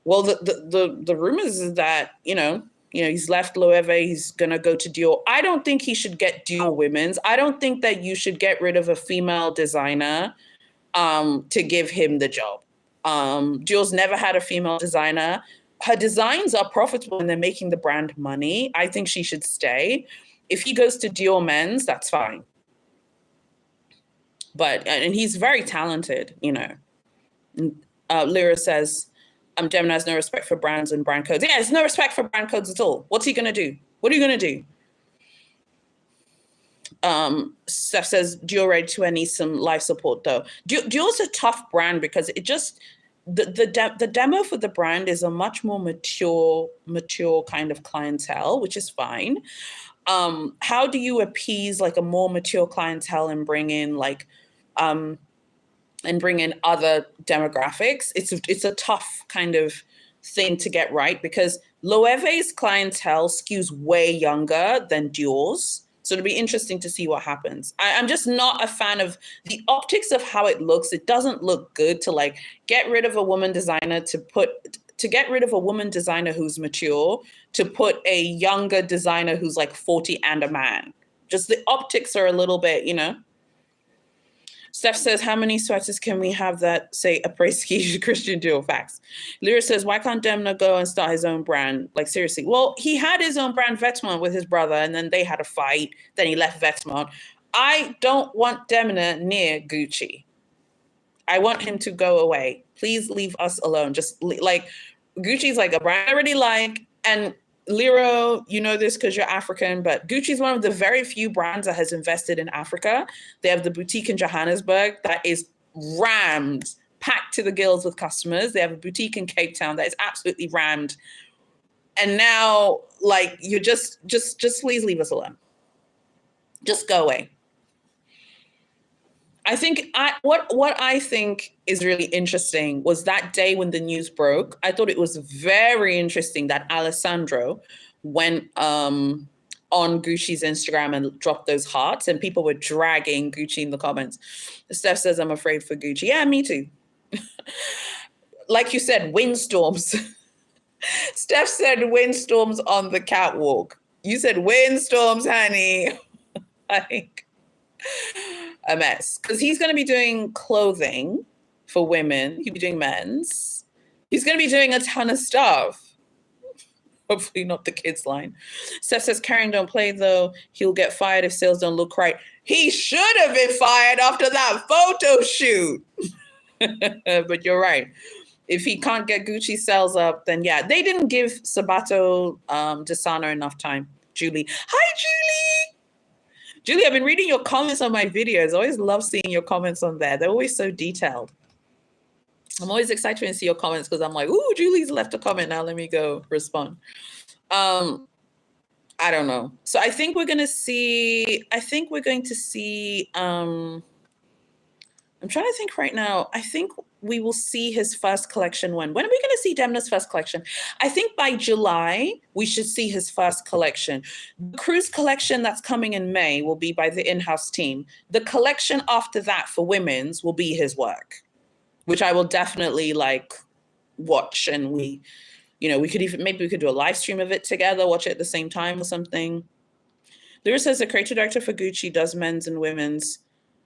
Well, the rumors is that, he's left Loewe, he's going to go to Dior. I don't think he should get Dior women's. I don't think that you should get rid of a female designer to give him the job. Dior's never had a female designer. Her designs are profitable and they're making the brand money. I think she should stay. If he goes to Dior Men's, that's fine. And he's very talented, Lyra says, Demna has no respect for brands and brand codes. Yeah, there's no respect for brand codes at all. What's he going to do? What are you going to do? Steph says, Dior ready to need some life support though. Dior's a tough brand because it just, the demo for the brand is a much more mature kind of clientele, which is fine. How do you appease like a more mature clientele and bring in other demographics? It's a tough kind of thing to get right because Loewe's clientele skews way younger than Dior's. So it'll be interesting to see what happens. I'm just not a fan of the optics of how it looks. It doesn't look good to get rid of a woman designer to get rid of a woman designer who's mature, to put a younger designer who's 40 and a man. Just the optics are a little bit, Steph says, how many sweaters can we have that say après-ski Christian Dior? Facts. Lyra says, why can't Demna go and start his own brand? Seriously. Well, he had his own brand, Vetements, with his brother, and then they had a fight. Then he left Vetements. I don't want Demna near Gucci. I want him to go away. Please leave us alone. Just Gucci's a brand I already like. And Lyra, you know this because you're African, but Gucci's one of the very few brands that has invested in Africa. They have the boutique in Johannesburg that is rammed, packed to the gills with customers. They have a boutique in Cape Town that is absolutely rammed. And now, you just please leave us alone. Just go away. I think what I think is really interesting was that day when the news broke. I thought it was very interesting that Alessandro went on Gucci's Instagram and dropped those hearts, and people were dragging Gucci in the comments. Steph says, I'm afraid for Gucci. Yeah, me too. Like you said, windstorms. Steph said windstorms on the catwalk. You said windstorms, honey. A mess, because he's going to be doing clothing for women. He'll be doing men's. He's going to be doing a ton of stuff. Hopefully not the kids line. Steph says, Karen, don't play though. He'll get fired if sales don't look right. He should have been fired after that photo shoot. But you're right. If he can't get Gucci sales up, then yeah. They didn't give Sabato Desana enough time. Julie. Hi, Julie. Julie, I've been reading your comments on my videos. I always love seeing your comments on there. They're always so detailed. I'm always excited to see your comments because I'm like, ooh, Julie's left a comment. Now let me go respond. I don't know. So I think we're going to see I'm trying to think right now. I think we will see his first collection when? When are we going to see Demna's first collection? I think by July, we should see his first collection. The cruise collection that's coming in May will be by the in-house team. The collection after that for women's will be his work, which I will definitely like watch. And we could even, maybe we could do a live stream of it together, watch it at the same time or something. Lyra says the creative director for Gucci does men's and women's,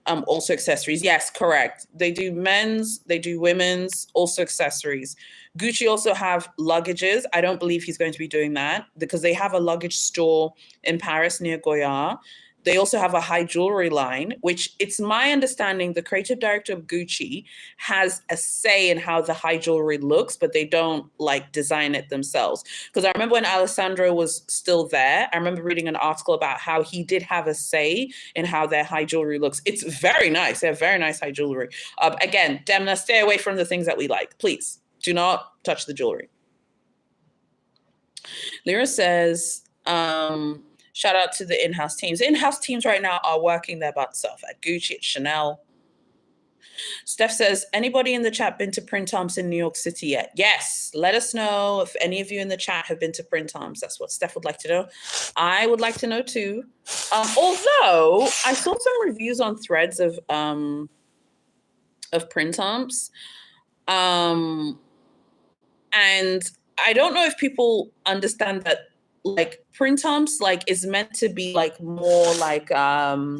also accessories. Yes, correct. They do men's, they do women's, also accessories. Gucci also have luggages. I don't believe he's going to be doing that because they have a luggage store in Paris near Goya. They also have a high jewelry line, which it's my understanding the creative director of Gucci has a say in how the high jewelry looks, but they don't like design it themselves. Because I remember when Alessandro was still there, I remember reading an article about how he did have a say in how their high jewelry looks. It's very nice. They have very nice high jewelry. Again, Demna, stay away from the things that we like. Please do not touch the jewelry. Lyra says, shout out to the in-house teams. In-house teams right now are working their butts off at Gucci, at Chanel. Steph says, anybody in the chat been to Printemps in New York City yet? Yes. Let us know if any of you in the chat have been to Printemps. That's what Steph would like to know. I would like to know too. Although I saw some reviews on Threads of Printemps. And I don't know if people understand that like Printemps like is meant to be like more like sorry,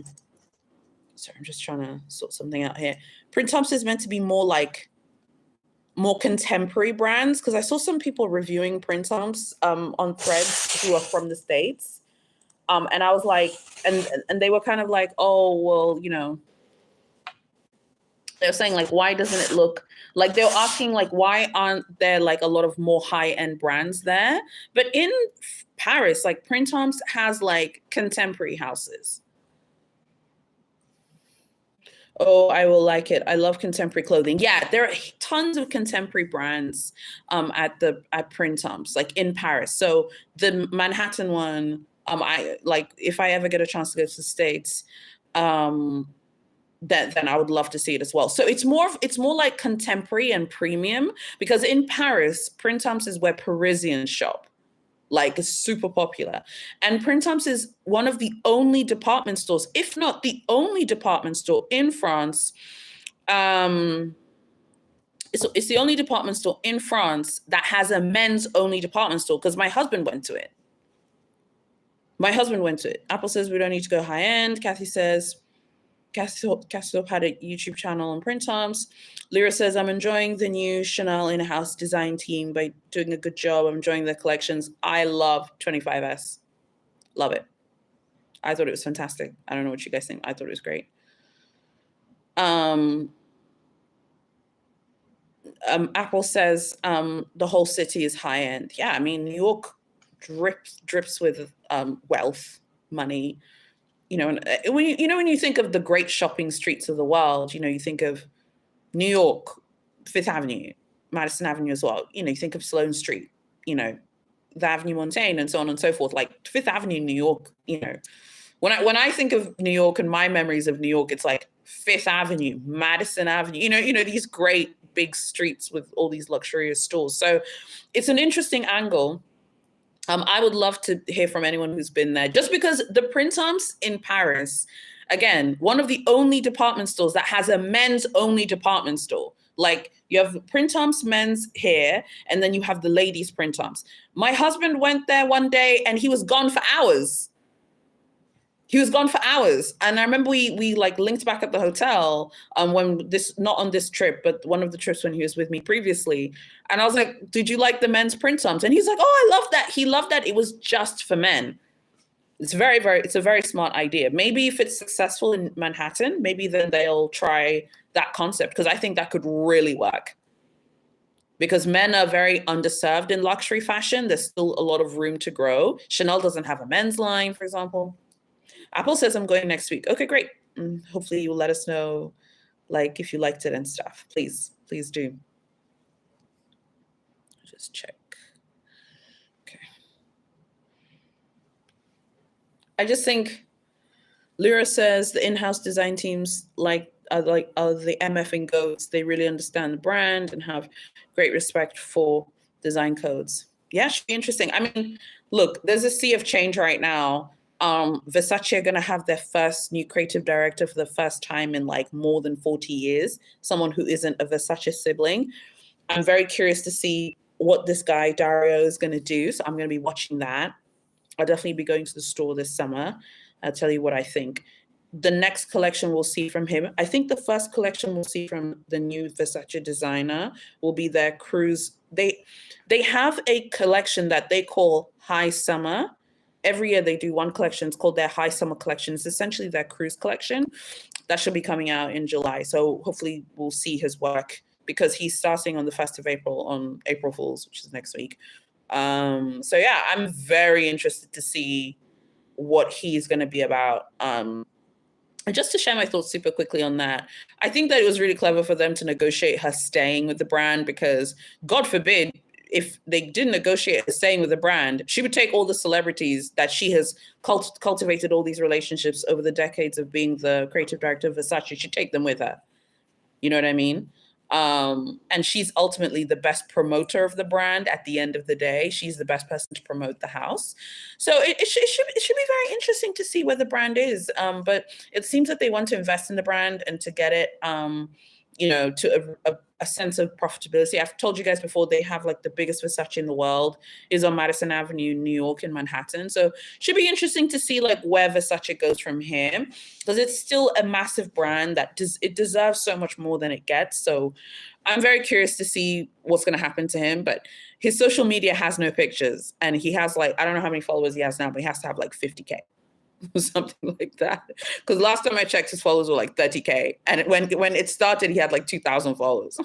I'm just trying to sort something out here. Printemps is meant to be more like more contemporary brands, because I saw some people reviewing Printemps on Threads who are from the States. And I was like, and they were kind of like, oh well, they're saying like, why doesn't it look like, they were asking like, why aren't there like a lot of more high-end brands there? But in Paris, like Printemps has like contemporary houses. Oh, I will like it. I love contemporary clothing. Yeah, there are tons of contemporary brands at Printemps, like in Paris. So the Manhattan one, I like, if I ever get a chance to go to the States, then I would love to see it as well. So it's more like contemporary and premium, because in Paris, Printemps is where Parisians shop. Like, it's super popular. And Printemps is one of the only department stores, if not the only department store in France. It's the only department store in France that has a men's only department store, because my husband went to it. Apple says we don't need to go high end. Kathy says, Castle had a YouTube channel on Printemps. Lyra says, I'm enjoying the new Chanel in-house design team by doing a good job. I'm enjoying their collections. I love 25S. Love it. I thought it was fantastic. I don't know what you guys think. I thought it was great. Apple says the whole city is high end. Yeah, I mean, New York drips with wealth, money. And when you think of the great shopping streets of the world, you think of New York, Fifth Avenue, Madison Avenue as well. You think of Sloane Street, the Avenue Montaigne, and so on and so forth. Like Fifth Avenue, New York. When I think of New York and my memories of New York, it's like Fifth Avenue, Madison Avenue. These great big streets with all these luxurious stores. So it's an interesting angle. I would love to hear from anyone who's been there, just because the Printemps in Paris, again, one of the only department stores that has a men's only department store. Like, you have Printemps men's here, and then you have the ladies' Printemps. My husband went there one day and he was gone for hours. And I remember we like linked back at the hotel when not on this trip, but one of the trips when he was with me previously. And I was like, did you like the men's Printemps? And he's like, oh, I love that. He loved that it was just for men. It's a very smart idea. Maybe if it's successful in Manhattan, maybe then they'll try that concept, because I think that could really work. Because men are very underserved in luxury fashion. There's still a lot of room to grow. Chanel doesn't have a men's line, for example. Apple says I'm going next week. Okay, great. Hopefully you'll let us know, like, if you liked it and stuff. Please do. Just check. Okay. I just think Lyra says the in-house design teams, like, are the MFing goats. They really understand the brand and have great respect for design codes. Yeah, should be interesting. I mean, look, there's a sea of change right now. Versace are going to have their first new creative director for the first time in like more than 40 years, someone who isn't a Versace sibling. I'm very curious to see what this guy Dario is going to do. So I'm going to be watching that. I'll definitely be going to the store this summer. I'll tell you what I think. The next collection we'll see from him, I think the first collection we'll see from the new Versace designer will be their cruise. They have a collection that they call High Summer. Every year they do one collection. It's called their High Summer collection. It's essentially their cruise collection. That should be coming out in July. So hopefully we'll see his work because he's starting on the 1st of April on April Fools, which is next week. So yeah, I'm very interested to see what he's going to be about. And just to share my thoughts super quickly on that, I think that it was really clever for them to negotiate her staying with the brand because, God forbid, if they didn't negotiate her staying with the brand, she would take all the celebrities that she has cultivated all these relationships over the decades of being the creative director of Versace. She'd take them with her. You know what I mean? And she's ultimately the best promoter of the brand at the end of the day. She's the best person to promote the house. So it should be very interesting to see where the brand is. But it seems that they want to invest in the brand and to get it, to a sense of profitability. I've told you guys before, they have like the biggest Versace in the world is on Madison Avenue, New York in Manhattan. So should be interesting to see like where Versace goes from here, because it's still a massive brand that it deserves so much more than it gets. So I'm very curious to see what's going to happen to him, but his social media has no pictures and he has like, I don't know how many followers he has now, but he has to have like 50K. Something like that. Because last time I checked, his followers were like 30K. And when it started, he had like 2,000 followers.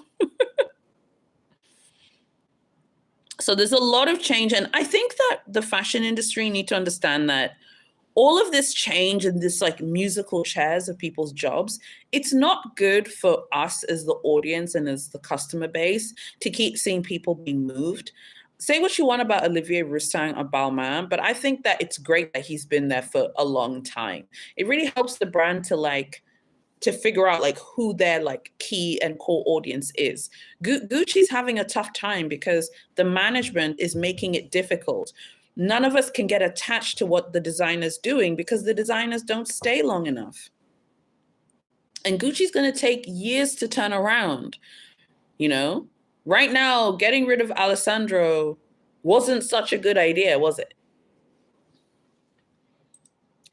So there's a lot of change. And I think that the fashion industry need to understand that all of this change and this like musical chairs of people's jobs, it's not good for us as the audience and as the customer base to keep seeing people being moved. Say what you want about Olivier Rousteing or Balmain, but I think that it's great that he's been there for a long time. It really helps the brand to figure out like who their like key and core audience is. Gucci's having a tough time because the management is making it difficult. None of us can get attached to what the designer's doing because the designers don't stay long enough. And Gucci's going to take years to turn around, you know? Right now, getting rid of Alessandro wasn't such a good idea, was it?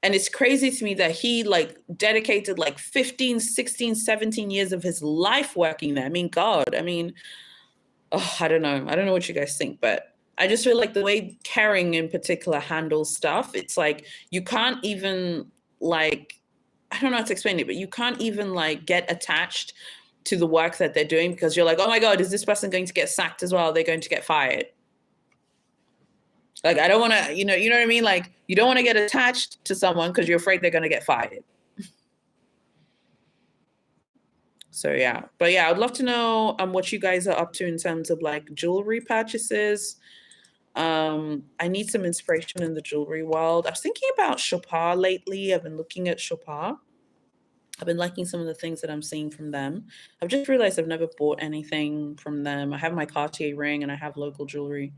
And it's crazy to me that he like dedicated like 15, 16, 17 years of his life working there. I mean, God, I don't know. I don't know what you guys think, but I just feel like the way Kering in particular handles stuff, it's like you can't even like, I don't know how to explain it, but you can't even like get attached to the work that they're doing because you're like, oh my God, is this person going to get sacked as well? They're going to get fired. Like, I don't want to, you know what I mean? Like, you don't want to get attached to someone because you're afraid they're going to get fired. So yeah, but yeah, I'd love to know what you guys are up to in terms of like jewelry purchases. I need some inspiration in the jewelry world. I was thinking about Chopard lately. I've been looking at Chopard. I've been liking some of the things that I'm seeing from them. I've just realized I've never bought anything from them. I have my Cartier ring and I have local jewelry.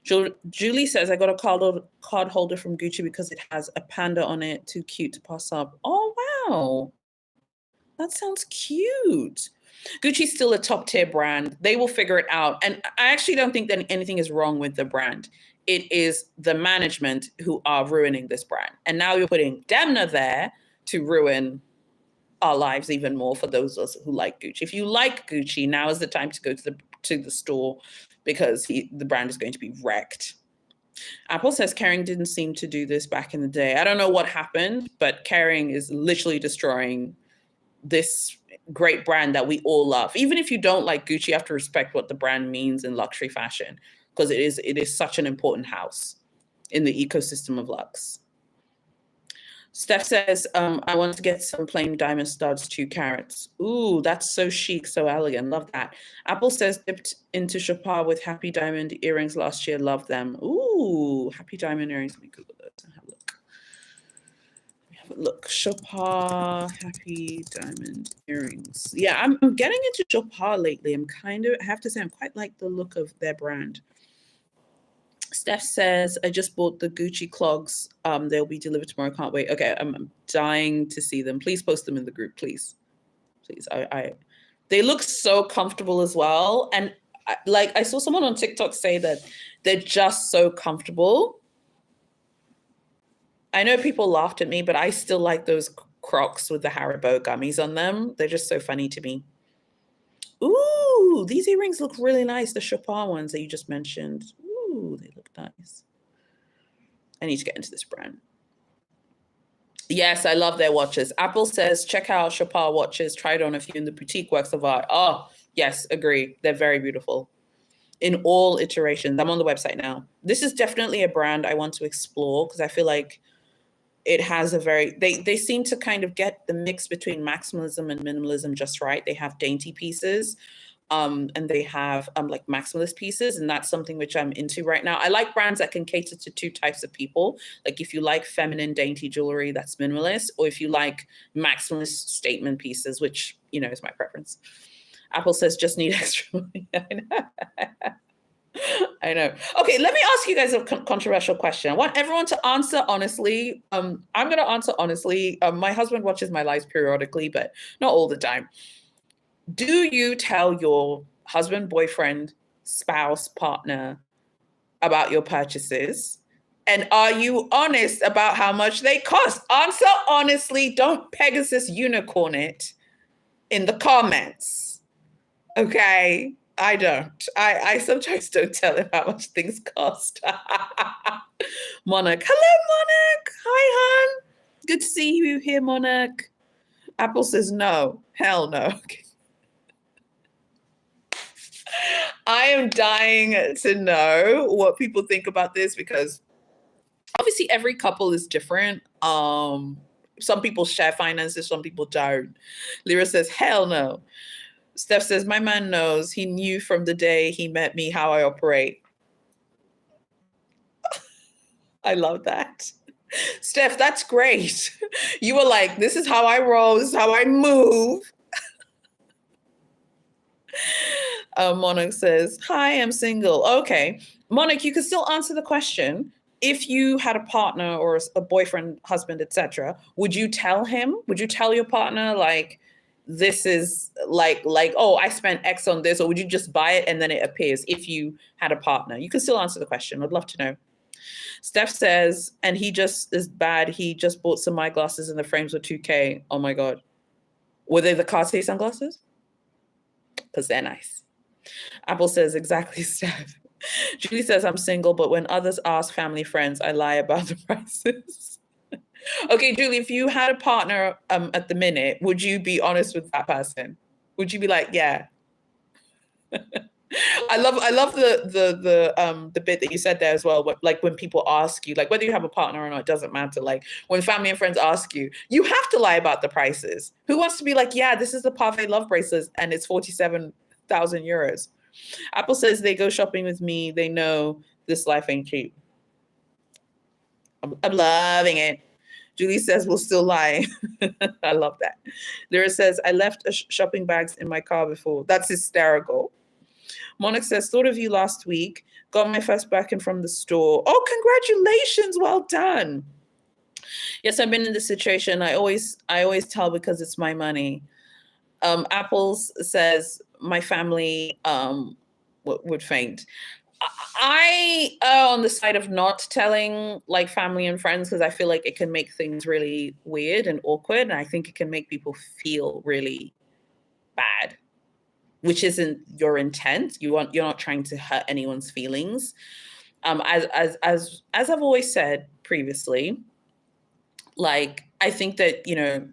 Julie says, I got a card holder from Gucci because it has a panda on it. Too cute to pass up. Oh, wow. That sounds cute. Gucci's still a top tier brand. They will figure it out. And I actually don't think that anything is wrong with the brand. It is the management who are ruining this brand. And now you're putting Demna there to ruin our lives even more for those of us who like Gucci. If you like Gucci, now is the time to go to the store because the brand is going to be wrecked. Apple says Kering didn't seem to do this back in the day. I don't know what happened, but Kering is literally destroying this great brand that we all love. Even if you don't like Gucci, you have to respect what the brand means in luxury fashion because it is such an important house in the ecosystem of luxe. Steph says, I want to get some plain diamond studs, 2 carats. Ooh, that's so chic, so elegant. Love that. Apple says, dipped into Chopard with happy diamond earrings last year. Love them. Ooh, happy diamond earrings. Let me Google those and have a look. Look, Chopard Happy Diamond earrings. Yeah, I'm getting into Chopard lately. I have to say, I'm quite like the look of their brand. Steph says, I just bought the Gucci clogs. They'll be delivered tomorrow. Can't wait. Okay, I'm dying to see them. Please post them in the group, please. Please. They look so comfortable as well. And I saw someone on TikTok say that they're just so comfortable. I know people laughed at me, but I still like those Crocs with the Haribo gummies on them. They're just so funny to me. Ooh, these earrings look really nice. The Chopard ones that you just mentioned. Ooh, they look nice. I need to get into this brand. Yes, I love their watches. Apple says, check out Chopard watches. Tried on a few in the boutique works of art. Oh, yes, agree. They're very beautiful in all iterations. I'm on the website now. This is definitely a brand I want to explore because I feel like it has they seem to kind of get the mix between maximalism and minimalism just right. They have dainty pieces, and they have like maximalist pieces, and that's something which I'm into right now. I like brands that can cater to two types of people. Like if you like feminine dainty jewelry that's minimalist, or if you like maximalist statement pieces, which is my preference. Apple says just need extra money. I know. Okay, let me ask you guys a controversial question. I want everyone to answer honestly. I'm going to answer honestly. My husband watches my lives periodically, but not all the time. Do you tell your husband, boyfriend, spouse, partner about your purchases? And are you honest about how much they cost? Answer honestly. Don't Pegasus unicorn it in the comments. Okay? I don't. I sometimes don't tell him how much things cost. Monarch. Hello, Monarch. Hi, hon. Good to see you here, Monarch. Apple says no. Hell no. I am dying to know what people think about this because obviously every couple is different. Some people share finances, some people don't. Lyra says, hell no. Steph says, my man knows. He knew from the day he met me how I operate. I love that. Steph, that's great. You were like, this is how I roll. This is how I move. Monarch says, hi, I'm single. Okay. Monarch, you can still answer the question. If you had a partner or a boyfriend, husband, etc., would you tell him? Would you tell your partner, like, this is like, oh, I spent X on this, or would you just buy it and then it appears if you had a partner? You can still answer the question. I'd love to know. Steph says, and he just is bad. He just bought some eyeglasses and the frames were 2K. Oh my God. Were they the Cartier sunglasses? Because they're nice. Apple says, exactly, Steph. Julie says, I'm single, but when others ask family friends, I lie about the prices. Okay, Julie, if you had a partner at the minute, would you be honest with that person? Would you be like, yeah? I love the bit that you said there as well. Like when people ask you, like whether you have a partner or not, it doesn't matter. Like when family and friends ask you, you have to lie about the prices. Who wants to be like, yeah, this is the Parfait Love bracelets and it's 47,000 euros. Apple says they go shopping with me. They know this life ain't cheap. I'm loving it. Julie says we'll still lie. I love that. Lyra says I left shopping bags in my car before. That's hysterical. Monarch says, thought of you last week. Got my first Birkin from the store. Oh, congratulations. Well done. Yes, I've been in this situation. I always tell because it's my money. Apples says my family would faint. I on the side of not telling like family and friends because I feel like it can make things really weird and awkward. And I think it can make people feel really bad, which isn't your intent. You're not trying to hurt anyone's feelings. As I've always said previously, like I think that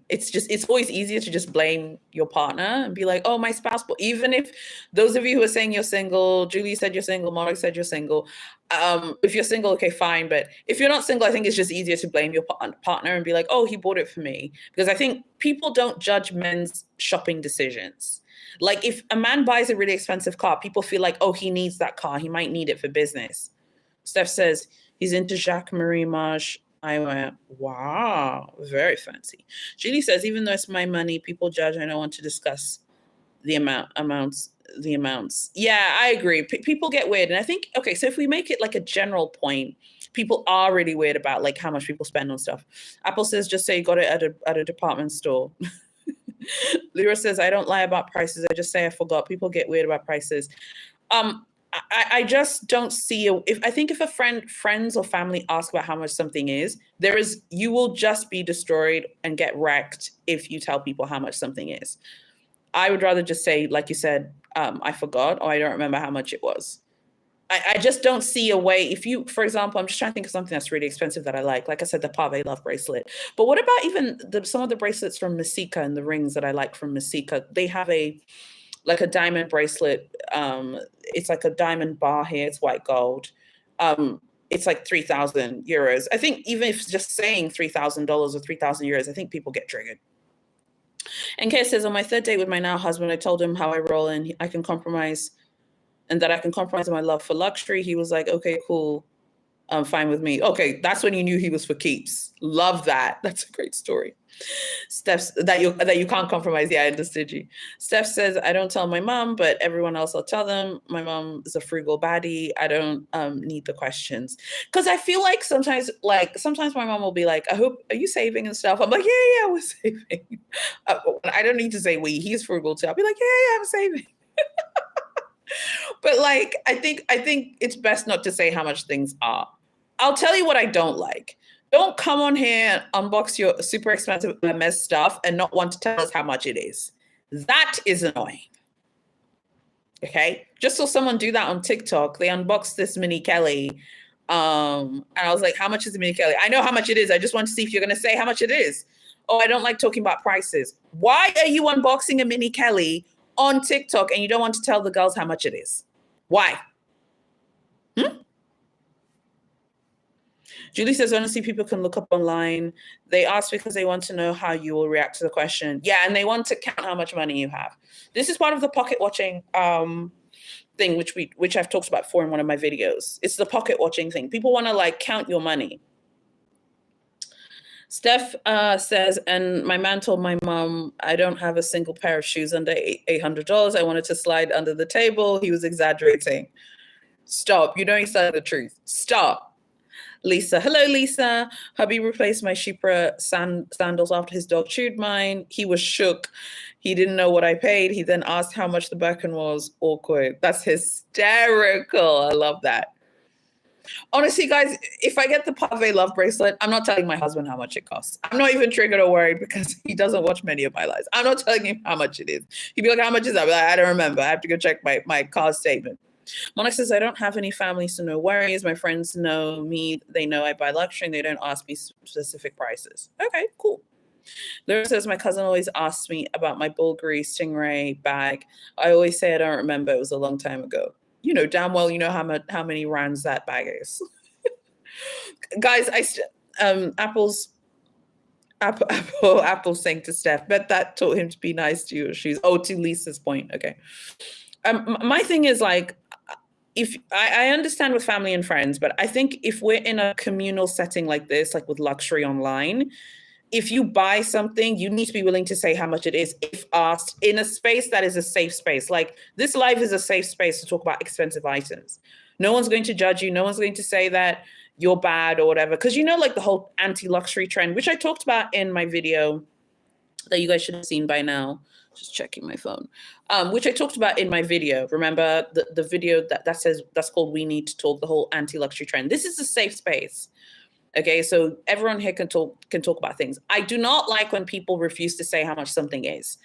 it's always easier to just blame your partner and be like, oh, my spouse. But even if those of you who are saying you're single, Julie said you're single, Monarch said you're single. If you're single, okay, fine. But if you're not single, I think it's just easier to blame your partner and be like, oh, he bought it for me. Because I think people don't judge men's shopping decisions. Like if a man buys a really expensive car, people feel like, oh, he needs that car. He might need it for business. Steph says he's into Jacques Marie Marge I went, wow, very fancy. Julie says, even though it's my money, people judge. I don't want to discuss the amounts. Yeah, I agree. People get weird. And I think, okay, so if we make it like a general point, people are really weird about like how much people spend on stuff. Apple says, just say you got it at a department store. Lyra says, I don't lie about prices. I just say I forgot. People get weird about prices. I just don't see if a friends or family ask about how much something is, you will just be destroyed and get wrecked if you tell people how much something is. I would rather just say, like you said, I forgot, or I don't remember how much it was. I just don't see a way. If you, for example, I'm just trying to think of something that's really expensive that I like. Like I said, the Pave Love bracelet. But what about even some of the bracelets from Masika and the rings that I like from Masika? They have a diamond bracelet. It's like a diamond bar here. It's white gold. It's like 3,000 euros. I think even if just saying $3,000 or 3,000 euros, I think people get triggered. And Kay says, on my third date with my now husband, I told him how I roll and I can compromise, and that I can compromise my love for luxury. He was like, okay, cool. Fine with me. Okay, that's when you knew he was for keeps. Love that. That's a great story. Steph, that you can't compromise. Yeah, I understood you. Steph says, I don't tell my mom, but everyone else I'll tell them. My mom is a frugal baddie. I don't need the questions. Because I feel like sometimes my mom will be like, are you saving and stuff? I'm like, yeah, we're saving. I don't need to say we. He's frugal too. I'll be like, yeah, I'm saving. But like, I think it's best not to say how much things are. I'll tell you what I don't like. Don't come on here and unbox your super expensive MS stuff and not want to tell us how much it is. That is annoying. Okay? Just saw someone do that on TikTok. They unboxed this Mini Kelly. And I was like, how much is the Mini Kelly? I know how much it is. I just want to see if you're going to say how much it is. Oh, I don't like talking about prices. Why are you unboxing a Mini Kelly on TikTok and you don't want to tell the girls how much it is? Why? Julie says, honestly, people can look up online. They ask because they want to know how you will react to the question. Yeah, and they want to count how much money you have. This is part of the pocket watching thing, which I've talked about before in one of my videos. It's the pocket watching thing. People want to like count your money. Steph says, and my man told my mom, I don't have a single pair of shoes under $800. I wanted to slide under the table. He was exaggerating. Stop. You don't say the truth. Stop. Lisa. Hello, Lisa. Hubby replaced my Shipra sandals after his dog chewed mine. He was shook. He didn't know what I paid. He then asked how much the Birkin was. Awkward. That's hysterical. I love that. Honestly, guys, if I get the Pave Love bracelet, I'm not telling my husband how much it costs. I'm not even triggered or worried because he doesn't watch many of my lives. I'm not telling him how much it is. He'd be like, how much is that? Like, I don't remember. I have to go check my card statement. Monica says, I don't have any family, so no worries. My friends know me. They know I buy luxury and they don't ask me specific prices. Okay, cool. Lyra says, my cousin always asks me about my Bulgari Stingray bag. I always say I don't remember. It was a long time ago. You know damn well you know how many rands that bag is. Guys, Apple's saying to Steph, bet that taught him to be nice to your shoes. Oh, to Lisa's point. Okay. My thing is like, if I understand with family and friends, but I think if we're in a communal setting like this, like with luxury online, if you buy something, you need to be willing to say how much it is if asked in a space that is a safe space. Like this live is a safe space to talk about expensive items. No one's going to judge you. No one's going to say that you're bad or whatever. Because you know, like the whole anti-luxury trend, which I talked about in my video that you guys should have seen by now. Just checking my phone, which I talked about in my video. Remember the video that says, that's called We Need to Talk, the whole anti-luxury trend. This is a safe space. Okay, so everyone here can talk about things. I do not like when people refuse to say how much something is.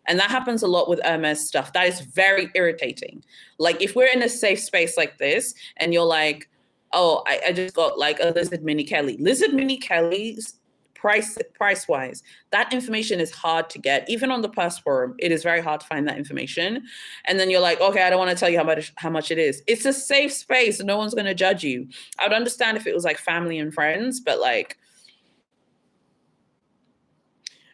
And that happens a lot with Hermes stuff. That is very irritating. Like if we're in a safe space like this and you're like, oh, I just got like a Lizard Mini Kelly. Lizard Mini Kelly's price wise, that information is hard to get. Even on the purse forum, it is very hard to find that information. And then you're like, okay, I don't want to tell you how much it is. It's a safe space. No one's going to judge you. I would understand if it was like family and friends, but like,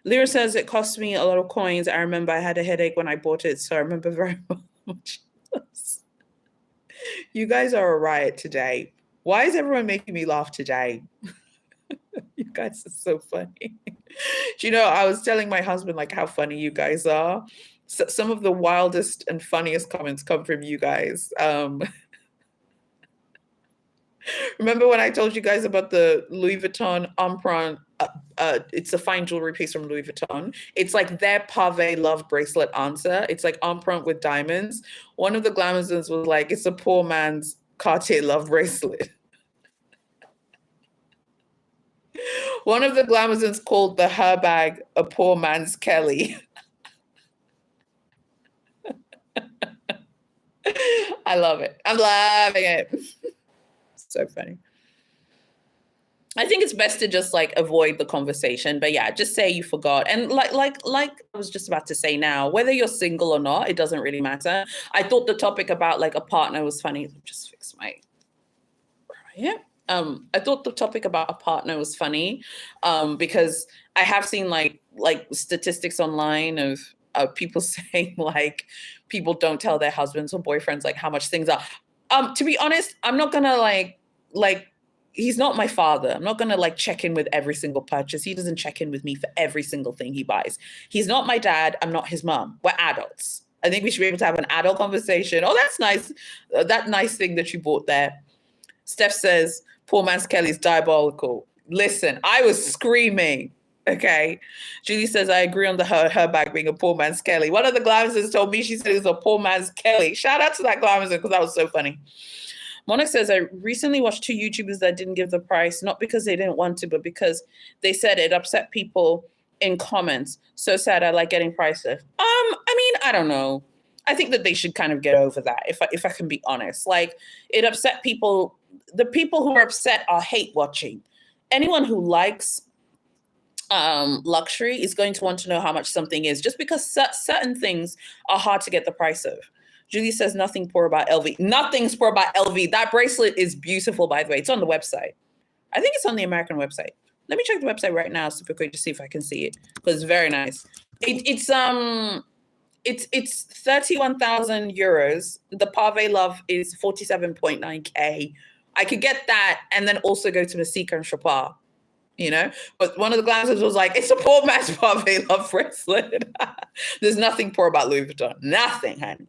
Lyra says it cost me a lot of coins. I remember I had a headache when I bought it, so I remember very much. You guys are a riot today. Why is everyone making me laugh today? guys are so funny. Do you know, I was telling my husband like how funny you guys are. So, some of the wildest and funniest comments come from you guys. Remember when I told you guys about the Louis Vuitton Emprunt? It's a fine jewelry piece from Louis Vuitton. It's like their Pavé love bracelet answer. It's like Emprunt with diamonds. One of the Glamazons was like, it's a poor man's Cartier love bracelet. One of the Glamazons called the her bag a poor man's Kelly. I love it. I'm loving it. So funny. I think it's best to just like avoid the conversation, but yeah, just say you forgot. And like I was just about to say now, whether you're single or not, it doesn't really matter. I thought the topic about like a partner was funny. Just fix my right. I thought the topic about a partner was funny, because I have seen like statistics online of people saying like people don't tell their husbands or boyfriends like how much things are. To be honest, I'm not gonna like he's not my father. I'm not gonna like check in with every single purchase. He doesn't check in with me for every single thing he buys. He's not my dad. I'm not his mom. We're adults. I think we should be able to have an adult conversation. Oh, that's nice. That nice thing that you bought there. Steph says, poor man's Kelly's diabolical. Listen, I was screaming. Okay. Julie says, I agree on the her bag being a poor man's Kelly. One of the Glamazons told me she said it was a poor man's Kelly. Shout out to that Glamazon because that was so funny. Monarch says, I recently watched 2 YouTubers that didn't give the price, not because they didn't want to, but because they said it upset people in comments. So sad, I like getting prices. I mean, I don't know. I think that they should kind of get over that, if I can be honest. Like, it upset people. The people who are upset are hate watching. Anyone who likes luxury is going to want to know how much something is, just because certain things are hard to get the price of. Julie says nothing poor about LV. Nothing's poor about LV. That bracelet is beautiful, by the way. It's on the website. I think it's on the American website. Let me check the website right now super quick to see if I can see it, because it's very nice. It's 31,000 euros. The Pavé Love is 47.9K. I could get that and then also go to Masika and Chopard, you know? But one of the glasses was like, it's a poor man's Pavé Love bracelet. There's nothing poor about Louis Vuitton. Nothing, honey.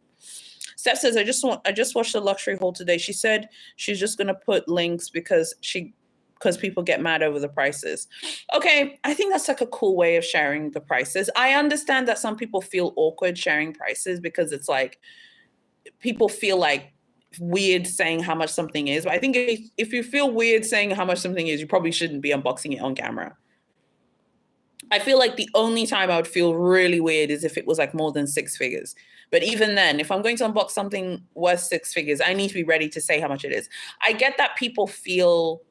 Steph says, I just watched the luxury haul today. She said she's just gonna put links because people get mad over the prices. Okay, I think that's like a cool way of sharing the prices. I understand that some people feel awkward sharing prices because it's like people feel like weird saying how much something is. But I think if you feel weird saying how much something is, you probably shouldn't be unboxing it on camera. I feel like the only time I would feel really weird is if it was like more than 6 figures. But even then, if I'm going to unbox something worth 6 figures, I need to be ready to say how much it is. I get that people feel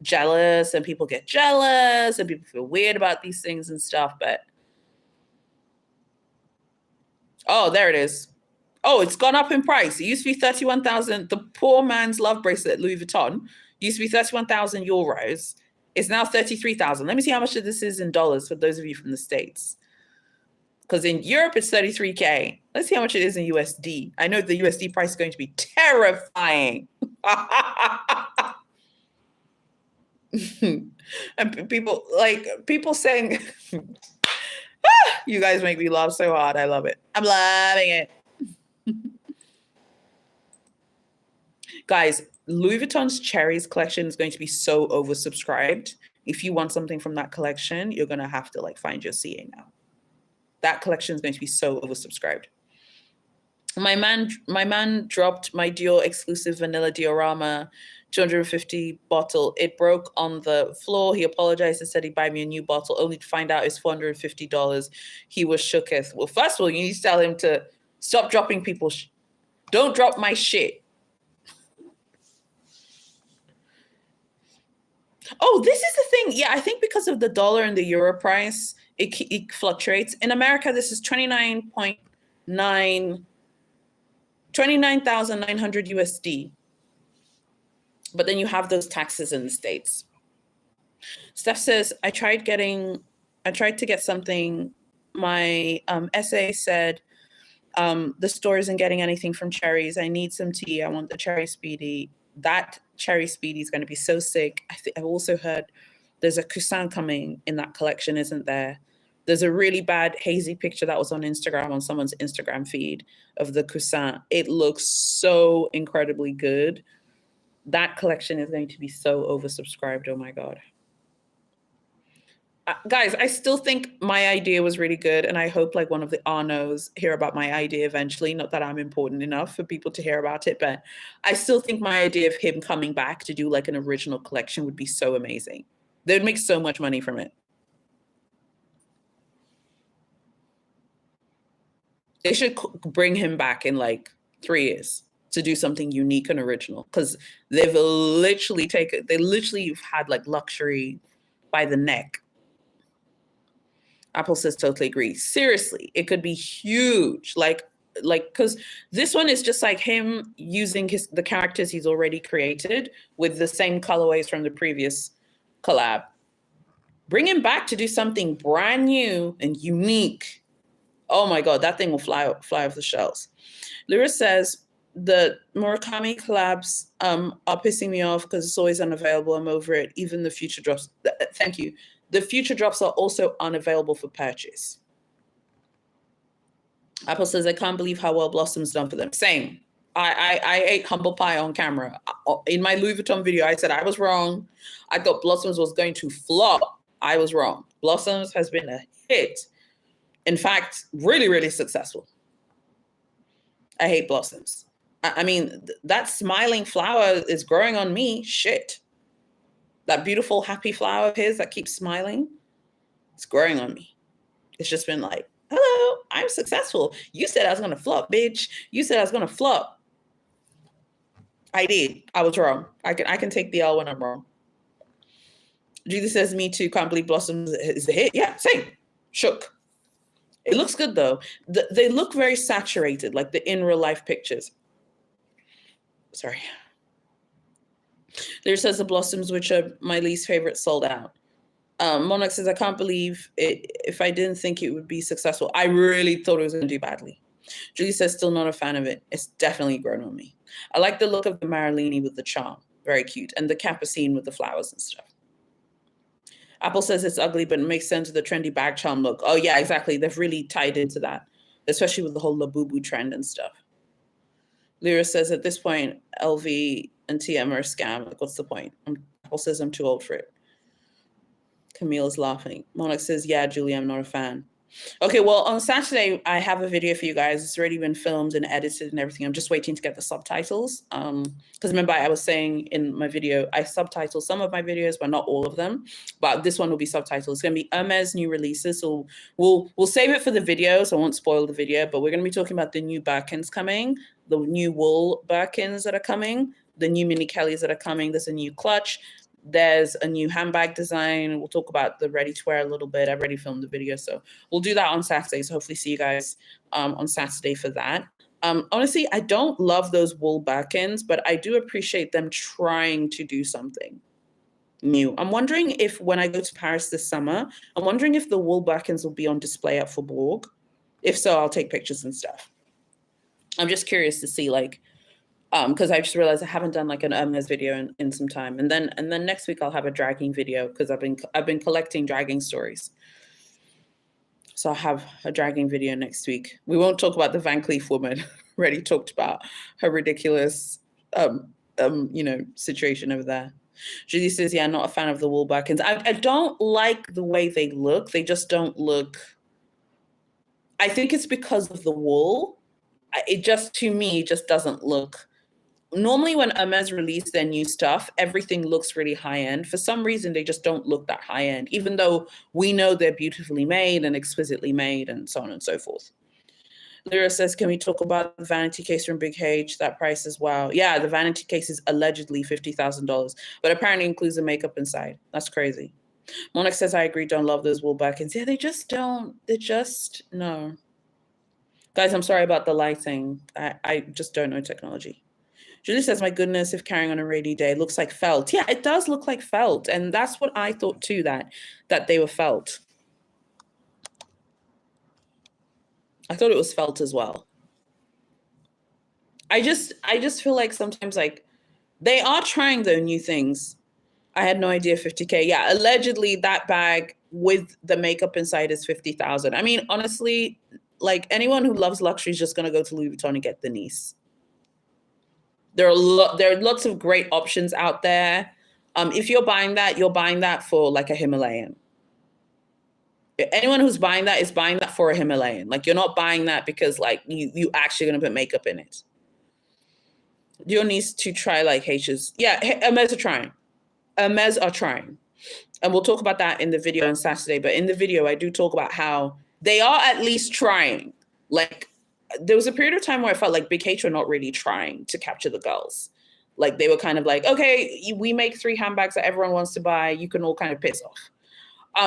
jealous and people get jealous and people feel weird about these things and stuff, but oh, there it is. Oh, it's gone up in price. It used to be 31,000. The poor man's love bracelet at Louis Vuitton used to be 31,000 euros. It's now 33,000. Let me see how much of this is in dollars for those of you from the States. Because in Europe, it's 33K. Let's see how much it is in USD. I know the USD price is going to be terrifying. And people saying, you guys make me laugh so hard. I love it. I'm loving it. Guys, Louis Vuitton's Cherries collection is going to be so oversubscribed. If you want something from that collection, you're going to have to like find your CA now. That collection is going to be so oversubscribed. My man dropped my Dior exclusive vanilla diorama 250 bottle. It broke on the floor. He apologized and said he'd buy me a new bottle, only to find out it's $450. He was shooketh. Well, first of all, you need to tell him to stop dropping people's. Don't drop my shit. Oh, this is the thing. Yeah, I think because of the dollar and the euro price, it fluctuates. In America, this is 29,900 USD. But then you have those taxes in the States. Steph says, I tried to get something. My essay said, the store isn't getting anything from Cherries. I need some tea. I want the Cherry Speedy. That Cherry Speedy is going to be so sick. I've also heard There's a coussin coming in that collection, isn't there? There's a really bad hazy picture that was on Instagram, on someone's Instagram feed, of the coussin. It looks so incredibly good. That collection is going to be so oversubscribed. Oh my God. Guys, I still think my idea was really good, and I hope like one of the Arnos hear about my idea eventually. Not that I'm important enough for people to hear about it, but I still think my idea of him coming back to do like an original collection would be so amazing. They'd make so much money from it. They should bring him back in like 3 years to do something unique and original, because they literally had like luxury by the neck. Apple says totally agree. Seriously, it could be huge. Like, because this one is just like him using the characters he's already created with the same colorways from the previous collab. Bring him back to do something brand new and unique. Oh my God, that thing will fly off the shelves. Lyra says the Murakami collabs are pissing me off because it's always unavailable. I'm over it. Even the future drops. Thank you. The future drops are also unavailable for purchase. Apple says, I can't believe how well Blossom's done for them. Same. I ate humble pie on camera. In my Louis Vuitton video, I said I was wrong. I thought Blossoms was going to flop. I was wrong. Blossoms has been a hit. In fact, really, really successful. I hate Blossoms. I mean, that smiling flower is growing on me. Shit. That beautiful, happy flower of his that keeps smiling, it's growing on me. It's just been like, hello, I'm successful. You said I was going to flop, bitch. You said I was going to flop. I did. I was wrong. I can take the L when I'm wrong. Julie says, me too. Can't believe Blossoms is a hit. Yeah, same. Shook. It looks good, though. They look very saturated, like the in real life pictures. Sorry. There says the Blossoms, which are my least favorite, sold out. Monarch says, I can't believe it. If I didn't think it would be successful, I really thought it was going to do badly. Julie says, still not a fan of it. It's definitely grown on me. I like the look of the Marilini with the charm. Very cute. And the Capucine with the flowers and stuff. Apple says it's ugly, but it makes sense of the trendy bag charm look. Oh, yeah, exactly. They've really tied into that, especially with the whole Labubu trend and stuff. Lyra says, at this point, LV and TM are a scam. Like, what's the point? Apple says, I'm too old for it. Camille is laughing. Monarch says, yeah, Julie, I'm not a fan. Okay, well, on Saturday, I have a video for you guys. It's already been filmed and edited and everything. I'm just waiting to get the subtitles. Because remember, I was saying in my video, I subtitle some of my videos, but not all of them. But this one will be subtitled. It's going to be Hermes new releases. So we'll save it for the video, so I won't spoil the video. But we're going to be talking about the new Birkins coming, the new wool Birkins that are coming, the new mini Kellys that are coming. There's a new clutch. There's a new handbag design. We'll talk about the ready-to-wear a little bit. I've already filmed the video, so we'll do that on Saturday. So hopefully see you guys on Saturday for that. Honestly, I don't love those wool Birkins, but I do appreciate them trying to do something new. I'm wondering if when I go to Paris this summer, I'm wondering if the wool Birkins will be on display at Faubourg. If so, I'll take pictures and stuff. I'm just curious to see, like, because I just realized I haven't done like an Hermes video in some time, and then next week I'll have a dragging video because I've been collecting dragging stories. So I'll have a dragging video next week. We won't talk about the Van Cleef woman. Already talked about her ridiculous situation over there. Julie says, yeah, not a fan of the wool Birkins. I don't like the way they look. They just don't look. I think it's because of the wool. It just, to me, just doesn't look. Normally when Hermes release their new stuff, everything looks really high-end. For some reason, they just don't look that high-end, even though we know they're beautifully made and exquisitely made and so on and so forth. Lyra says, can we talk about the vanity case from Big H? That price is wow. Yeah, the vanity case is allegedly $50,000, but apparently includes the makeup inside. That's crazy. Monarch says, I agree, don't love those wool Birkins. Yeah, they just don't. No. Guys, I'm sorry about the lighting. I just don't know technology. Julie says, my goodness, if carrying on a rainy day, looks like felt. Yeah, it does look like felt. And that's what I thought too, that they were felt. I thought it was felt as well. I just feel like sometimes, like, they are trying though new things. I had no idea 50K. Yeah, allegedly that bag with the makeup inside is 50,000. I mean, honestly, like anyone who loves luxury is just gonna go to Louis Vuitton and get the Nice. There are lots of great options out there. If you're buying that, you're buying that for like a Himalayan. Anyone who's buying that is buying that for a Himalayan. Like you're not buying that because like you actually gonna put makeup in it. You need to try like H's. Yeah, Hermes are trying. Hermes are trying. And we'll talk about that in the video on Saturday. But in the video, I do talk about how they are at least trying. Like there was a period of time where I felt like Big H were not really trying to capture the girls. Like they were kind of like, okay, we make 3 handbags that everyone wants to buy. You can all kind of piss off.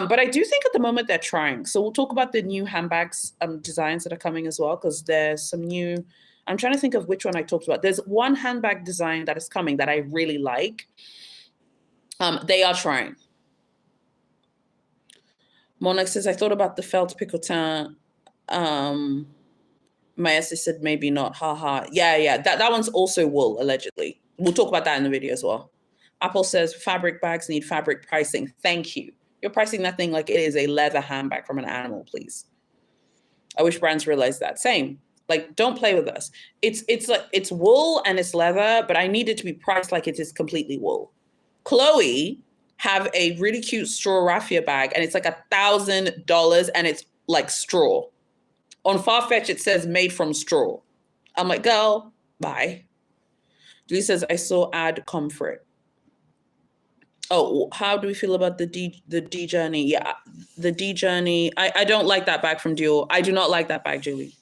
But I do think at the moment they're trying. So we'll talk about the new handbags designs that are coming as well, because there's some new, I'm trying to think of which one I talked about. There's one handbag design that is coming that I really like. They are trying. Monarch says, I thought about the felt picotin. Mayessa said maybe not. Haha. Yeah. That one's also wool, allegedly. We'll talk about that in the video as well. Apple says fabric bags need fabric pricing. Thank you. You're pricing that thing like it is a leather handbag from an animal, please. I wish brands realized that. Same. Like, don't play with us. It's like it's wool and it's leather, but I need it to be priced like it is completely wool. Chloe have a really cute straw raffia bag, and it's like $1,000, and it's like straw. On Farfetch, it says made from straw. I'm like, girl, bye. Julie says, I saw ad comfort. Oh, how do we feel about the D Journey? Yeah, the D Journey. I don't like that bag from Dior. I do not like that bag, Julie.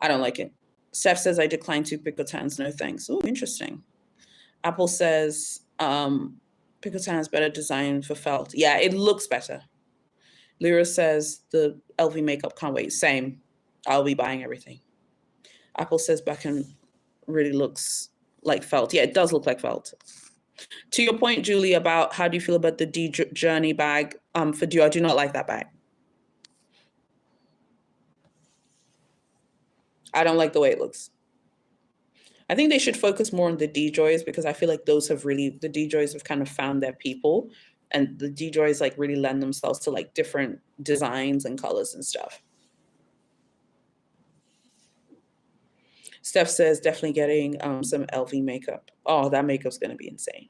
I don't like it. Steph says, I decline to Picotans. No thanks. Oh, interesting. Apple says, Picotin has better design for felt. Yeah, it looks better. Lyra says, the LV makeup can't wait. Same. I'll be buying everything. Apple says, Beckham really looks like felt. Yeah, it does look like felt. To your point, Julie, about how do you feel about the D Journey bag for Dior? I do not like that bag. I don't like the way it looks. I think they should focus more on the D-Joys, because I feel like those have really, the D-Joys have kind of found their people, and the D-Joys like really lend themselves to like different designs and colors and stuff. Steph says, definitely getting some LV makeup. Oh, that makeup's going to be insane.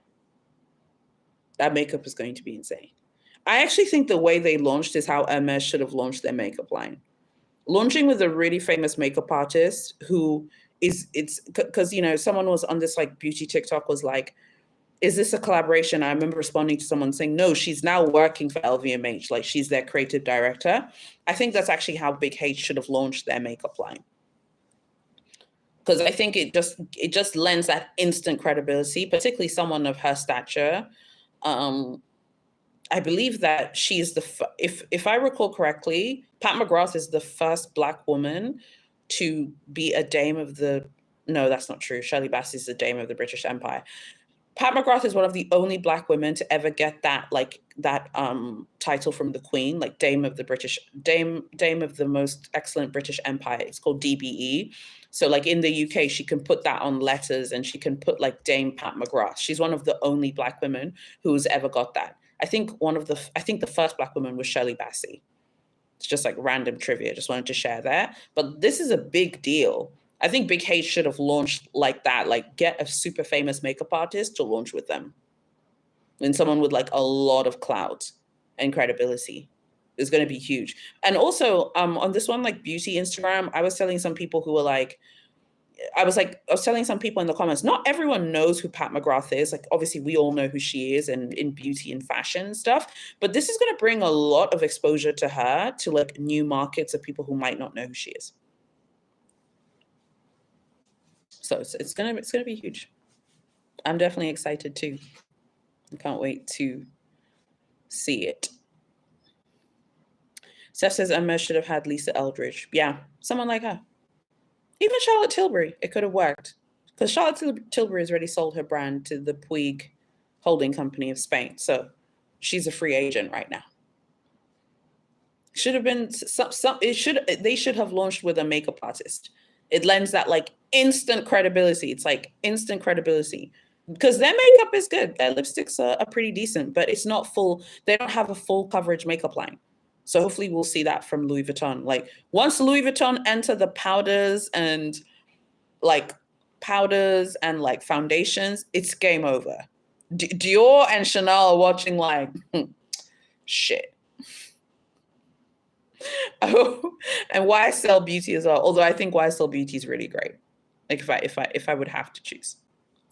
That makeup is going to be insane. I actually think the way they launched is how Hermes should have launched their makeup line. Launching with a really famous makeup artist who it's because, you know, someone was on this like beauty TikTok was like, is this a collaboration? I remember responding to someone saying, no, she's now working for LVMH. Like she's their creative director. I think that's actually how Big H should have launched their makeup line. Because I think it just lends that instant credibility, particularly someone of her stature. I believe that she is if I recall correctly, Pat McGrath is the first Black woman to be a dame of the, no, that's not true. Shirley Bassey is the dame of the British Empire. Pat McGrath is one of the only Black women to ever get that title from the Queen, like Dame of the British, Dame of the most excellent British Empire. It's called DBE. So like in the UK, she can put that on letters and she can put like Dame Pat McGrath. She's one of the only Black women who's ever got that. I think the first Black woman was Shirley Bassey. It's just like random trivia. Just wanted to share that. But this is a big deal. I think Big H should have launched like that, like get a super famous makeup artist to launch with them. And someone with like a lot of clout and credibility is going to be huge. And also on this one, like beauty Instagram, I was telling some people who were like, I was telling some people in the comments, not everyone knows who Pat McGrath is. Like, obviously, we all know who she is and in beauty and fashion and stuff. But this is going to bring a lot of exposure to her to like new markets of people who might not know who she is. So it's gonna be huge. I'm definitely excited too. I can't wait to see it. Steph says Emma should have had Lisa Eldridge. Yeah, someone like her. Even Charlotte Tilbury, it could have worked. Because Charlotte Tilbury has already sold her brand to the Puig holding company of Spain. So she's a free agent right now. Should have been they should have launched with a makeup artist. It lends that like instant credibility. It's like instant credibility. because their makeup is good. Their lipsticks are pretty decent, but it's not full. They don't have a full coverage makeup line. So hopefully we'll see that from Louis Vuitton. Like once Louis Vuitton enter the like powders and like foundations, it's game over. Dior and Chanel are watching like shit. Oh, and YSL Beauty as well. Although I think YSL Beauty is really great. Like if I would have to choose.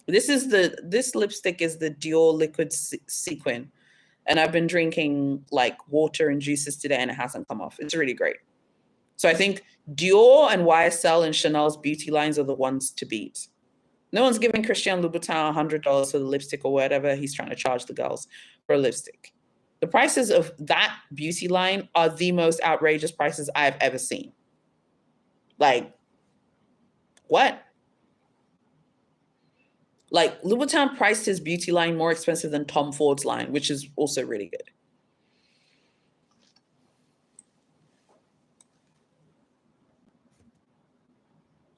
This lipstick is the Dior Liquid Sequin, and I've been drinking like water and juices today, and it hasn't come off. It's really great. So I think Dior and YSL and Chanel's beauty lines are the ones to beat. No one's giving Christian Louboutin $100 for the lipstick or whatever he's trying to charge the girls for a lipstick. The prices of that beauty line are the most outrageous prices I've ever seen. Like, what? Like, Louboutin priced his beauty line more expensive than Tom Ford's line, which is also really good.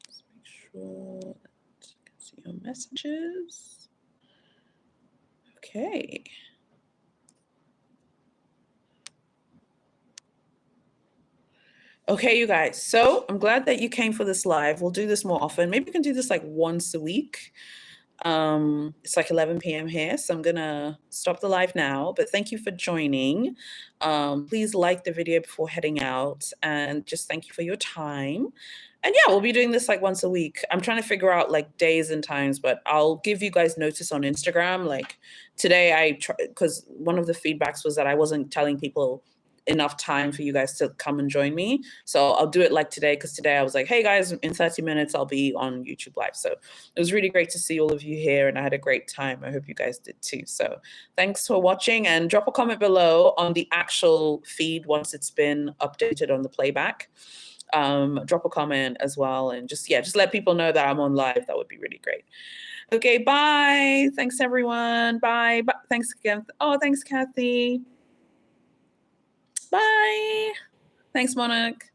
Let's make sure that you can see your messages. Okay. Okay, you guys. So I'm glad that you came for this live. We'll do this more often. Maybe we can do this like once a week. It's like 11 p.m. here, so I'm gonna stop the live now, but thank you for joining. Please like the video before heading out, and just thank you for your time. And yeah, we'll be doing this like once a week. I'm trying to figure out like days and times, but I'll give you guys notice on Instagram. Like today because one of the feedbacks was that I wasn't telling people enough time for you guys to come and join me. So I'll do it like today, because today I was like, hey guys, in 30 minutes, I'll be on YouTube Live. So it was really great to see all of you here, and I had a great time. I hope you guys did too. So thanks for watching, and drop a comment below on the actual feed once it's been updated on the playback. Drop a comment as well, and just let people know that I'm on live. That would be really great. Okay, bye. Thanks everyone. Bye. Thanks again. Oh, thanks Kathy. Bye. Thanks, Monarch.